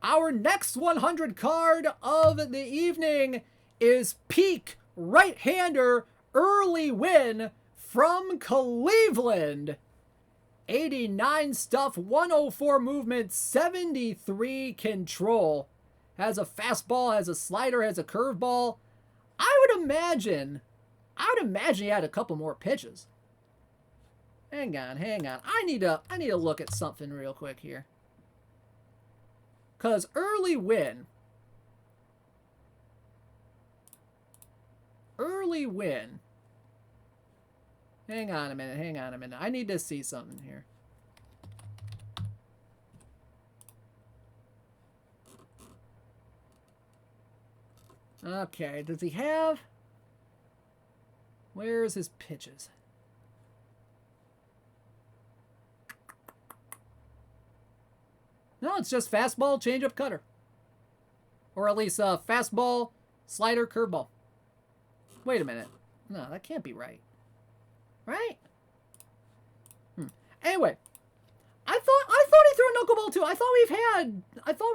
[SPEAKER 1] Our next 100 card of the evening is peak right-hander Early Win from Cleveland. 89 stuff, 104 movement, 73 control. Has a fastball, has a slider, has a curveball. I would imagine he had a couple more pitches. Hang on. I need to look at something real quick here. Cause Early Win. Hang on a minute. I need to see something here. Okay, does he have... Where's his pitches? No, it's just fastball, changeup, cutter. Or at least fastball, slider, curveball. Wait a minute. No, that can't be right. Right? Anyway, I thought he threw a knuckleball too. I thought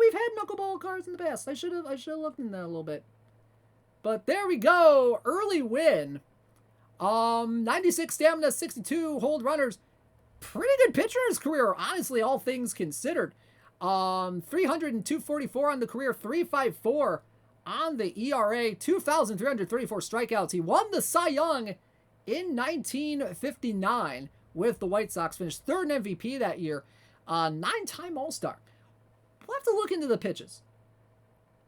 [SPEAKER 1] we've had knuckleball cards in the past. I should have looked in that a little bit. But there we go. Early Win. 96 stamina, 62 hold runners. Pretty good pitcher in his career, honestly, all things considered. 300 and 244 on the career, 354 on the ERA, 2,334 strikeouts. He won the Cy Young in 1959 with the White Sox. Finished third in MVP that year. 9-time All-Star. We'll have to look into the pitches.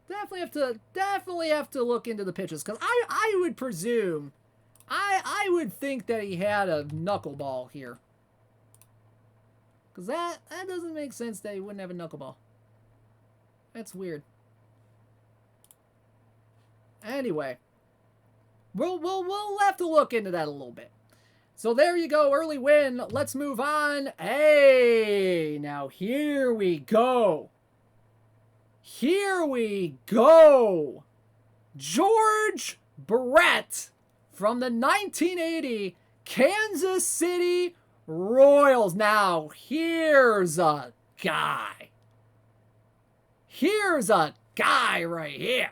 [SPEAKER 1] Definitely have to look into the pitches, because I would presume, I would think that he had a knuckleball here. Because that doesn't make sense that he wouldn't have a knuckleball. That's weird. Anyway, we'll have to look into that a little bit. So there you go, Early Win. Let's move on. Hey, now here we go. George Brett from the 1980 Kansas City Royals. Now, here's a guy. Right here.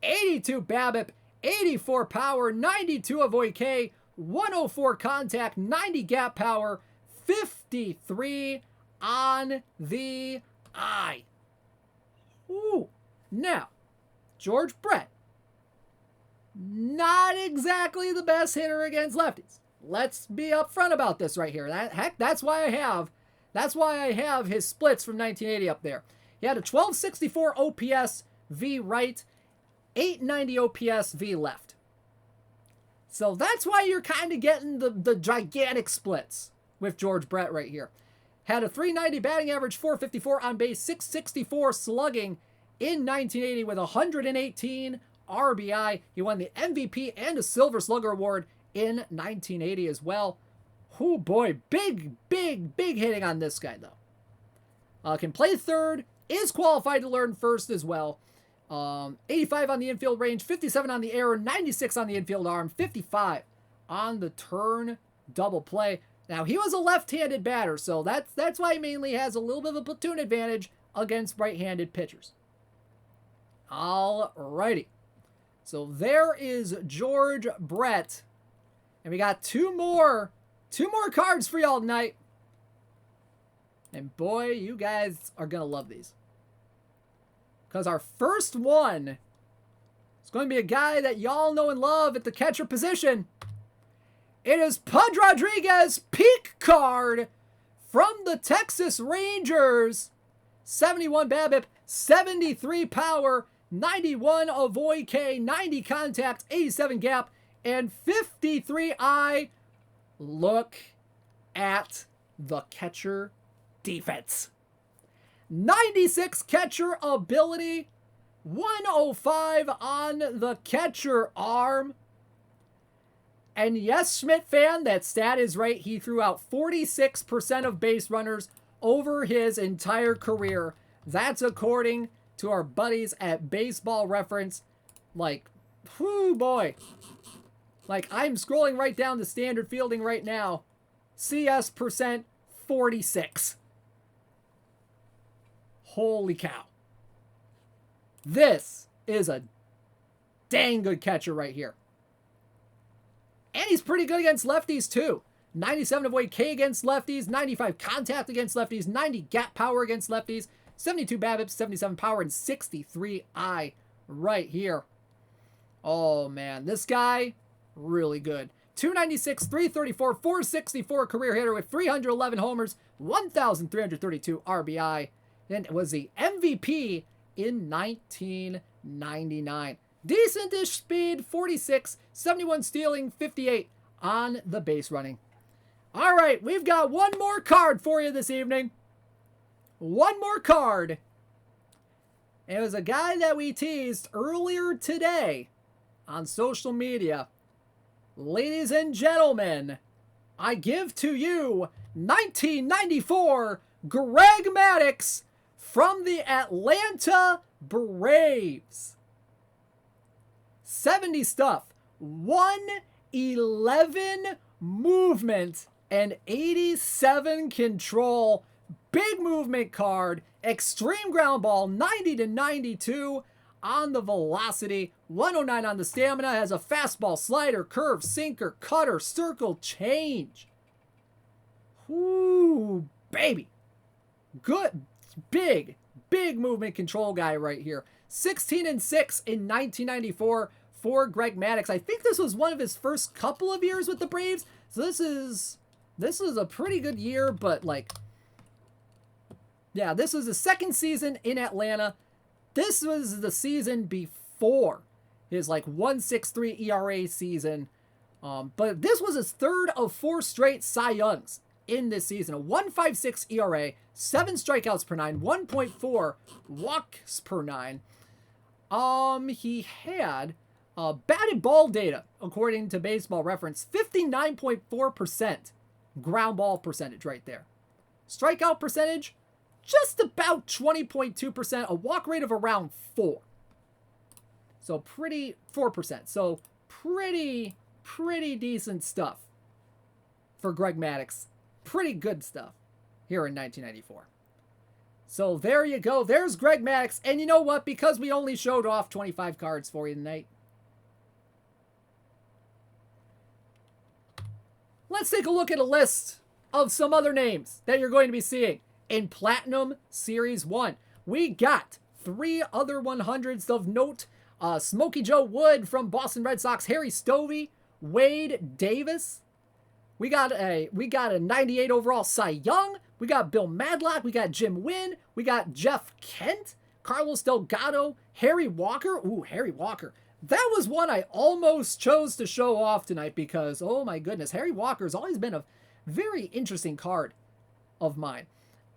[SPEAKER 1] 82 BABIP, 84 power, 92 avoid K, 104 contact, 90 gap power, 53 on the eye. Ooh. Now, George Brett. not exactly the best hitter against lefties. Let's be upfront about this right here. That's why I have his splits from 1980 up there. He had a 1264 OPS v right, 890 OPS v left. So that's why you're kind of getting the gigantic splits with George Brett right here. Had a 390 batting average, 454 on base, 664 slugging in 1980 with 118 RBI. He won the MVP and a Silver Slugger Award in 1980 as well. Oh boy, big hitting on this guy though. Can play third, is qualified to learn first as well. 85 on the infield range, 57 on the error, 96 on the infield arm, 55 on the turn double play. Now, he was a left-handed batter, so that's why he mainly has a little bit of a platoon advantage against right-handed pitchers. Alrighty. So there is George Brett. And we got two more cards for y'all tonight. And boy, you guys are going to love these. Because our first one is going to be a guy that y'all know and love at the catcher position. It is Pudge Rodriguez, peak card from the Texas Rangers. 71 BABIP, 73 power, 91 avoid K, 90 contact, 87 gap, and 53 eye. Look at the catcher defense. 96 catcher ability, 105 on the catcher arm. And yes, Schmidt fan, that stat is right. He threw out 46% of base runners over his entire career. That's according to our buddies at Baseball Reference. Like, whoo boy. Like, I'm scrolling right down the standard fielding right now. CS percent 46. Holy cow. This is a dang good catcher right here. And he's pretty good against lefties, too. 97 avoid K against lefties, 95 contact against lefties, 90 gap power against lefties, 72 BABIP, 77 power, and 63 eye right here. Oh, man. This guy, really good. 296, 334, 464 career hitter with 311 homers, 1,332 RBI. And was the MVP in 1999. Decent-ish speed, 46, 71 stealing, 58 on the base running. All right, we've got one more card for you this evening. One more card. It was a guy that we teased earlier today on social media. Ladies and gentlemen, I give to you 1994 Greg Maddox from the Atlanta Braves. 70 stuff, 111 movement, and 87 control. Big movement card, extreme ground ball, 90 to 92 on the velocity, 109 on the stamina, has a fastball, slider, curve, sinker, cutter, circle, change. Ooh, baby. Good, big movement control guy right here. 16 and 6 in 1994 for Greg Maddox. I think this was one of his first couple of years with the Braves. So this is a pretty good year, but like, yeah, this was the second season in Atlanta. This was the season before his like 1.63 ERA season. But this was his third of 4 straight Cy Youngs in this season. A 1.56 ERA, 7 strikeouts per 9, 1.4 walks per 9. He had batted ball data, according to Baseball Reference, 59.4% ground ball percentage right there. Strikeout percentage, just about 20.2%, a walk rate of around 4. So 4%. So pretty decent stuff for Greg Maddox. Pretty good stuff here in 1994. So there you go. There's Greg Maddox. And you know what? Because we only showed off 25 cards for you tonight, let's take a look at a list of some other names that you're going to be seeing in Platinum Series 1. We got 3 other 100s of note Smokey Joe Wood from Boston Red Sox, Harry Stovey, Wade Davis. We got a 98 overall Cy Young. We got Bill Madlock. We got Jim Wynn. We got Jeff Kent, Carlos Delgado, Harry Walker. Ooh, Harry Walker. That was one I almost chose to show off tonight because, oh my goodness, Harry Walker's always been a very interesting card of mine.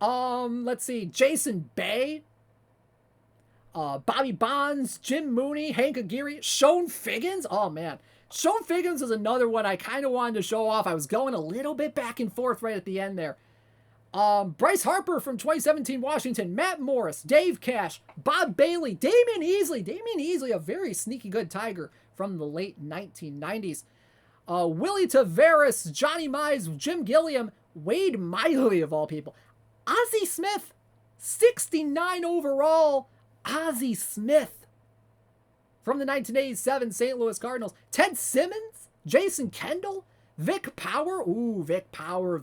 [SPEAKER 1] Let's see, Jason Bay, Bobby Bonds, Jim Mooney, Hank Aguirre, Shone Figgins. Oh man, Shone Figgins is another one I kind of wanted to show off. I was going a little bit back and forth right at the end there. Bryce Harper from 2017 Washington, Matt Morris, Dave Cash, Bob Bailey, Damian Easley, a very sneaky good Tiger from the late 1990s. Willie Taveras, Johnny Mize, Jim Gilliam, Wade Miley of all people. Ozzie Smith, 69 overall, Ozzie Smith from the 1987 St. Louis Cardinals. Ted Simmons, Jason Kendall, Vic Power. Ooh, Vic Power.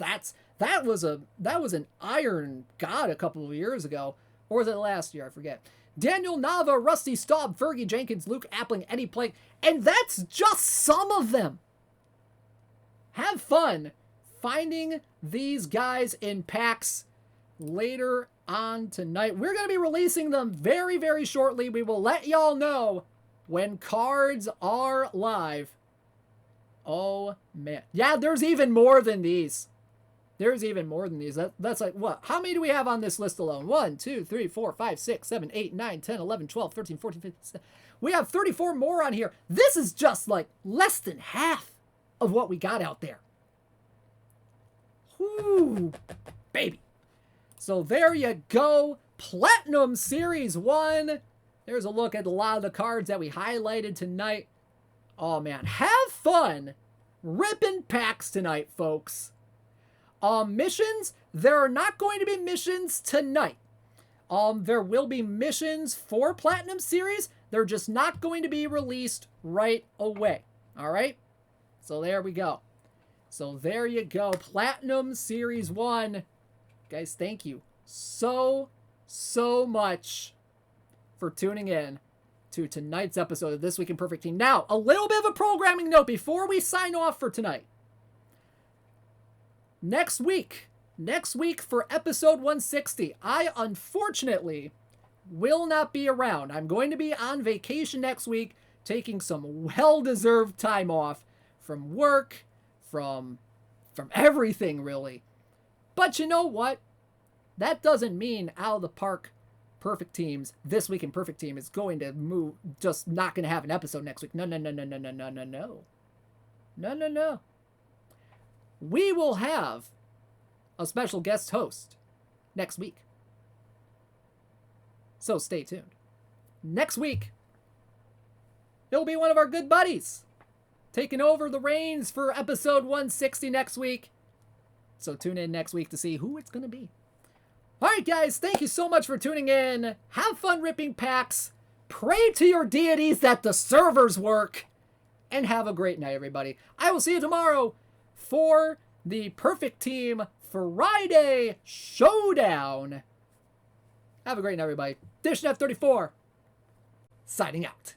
[SPEAKER 1] That was an Iron God a couple of years ago. Or was it last year? I forget. Daniel Nava, Rusty Staub, Fergie Jenkins, Luke Appling, Eddie Plank. And that's just some of them. Have fun finding these guys in packs later on tonight. We're going to be releasing them very, very shortly. We will let y'all know when cards are live. Oh, man. Yeah, there's even more than these. There's even more than these. That's like, what? How many do we have on this list alone? 1, 2, 3, 4, 5, 6, 7, 8, 9, 10, 11, 12, 13, 14, 15. We have 34 more on here. This is just like less than half of what we got out there. Whoo, baby. So there you go. Platinum Series 1. There's a look at a lot of the cards that we highlighted tonight. Oh, man. Have fun ripping packs tonight, folks. Missions. There are not going to be missions tonight. There will be missions for Platinum Series. They're just not going to be released right away. All right? So there we go. So there you go. Platinum Series 1. Guys, thank you so much for tuning in to tonight's episode of This Week in Perfect Team. Now, a little bit of a programming note before we sign off for tonight. Next week for episode 160, I unfortunately will not be around. I'm going to be on vacation next week, taking some well-deserved time off from work, from everything, really. But you know what? That doesn't mean Out of the Park Perfect Teams, This Week in Perfect Team, is going to move, just not going to have an episode next week. No. We will have a special guest host next week. So stay tuned. Next week, it'll be one of our good buddies taking over the reins for episode 160 next week. So tune in next week to see who it's going to be. All right, guys, thank you so much for tuning in. Have fun ripping packs. Pray to your deities that the servers work. And have a great night, everybody. I will see you tomorrow for the Perfect Team Friday Showdown. Have a great night, everybody. Dishnet 34, signing out.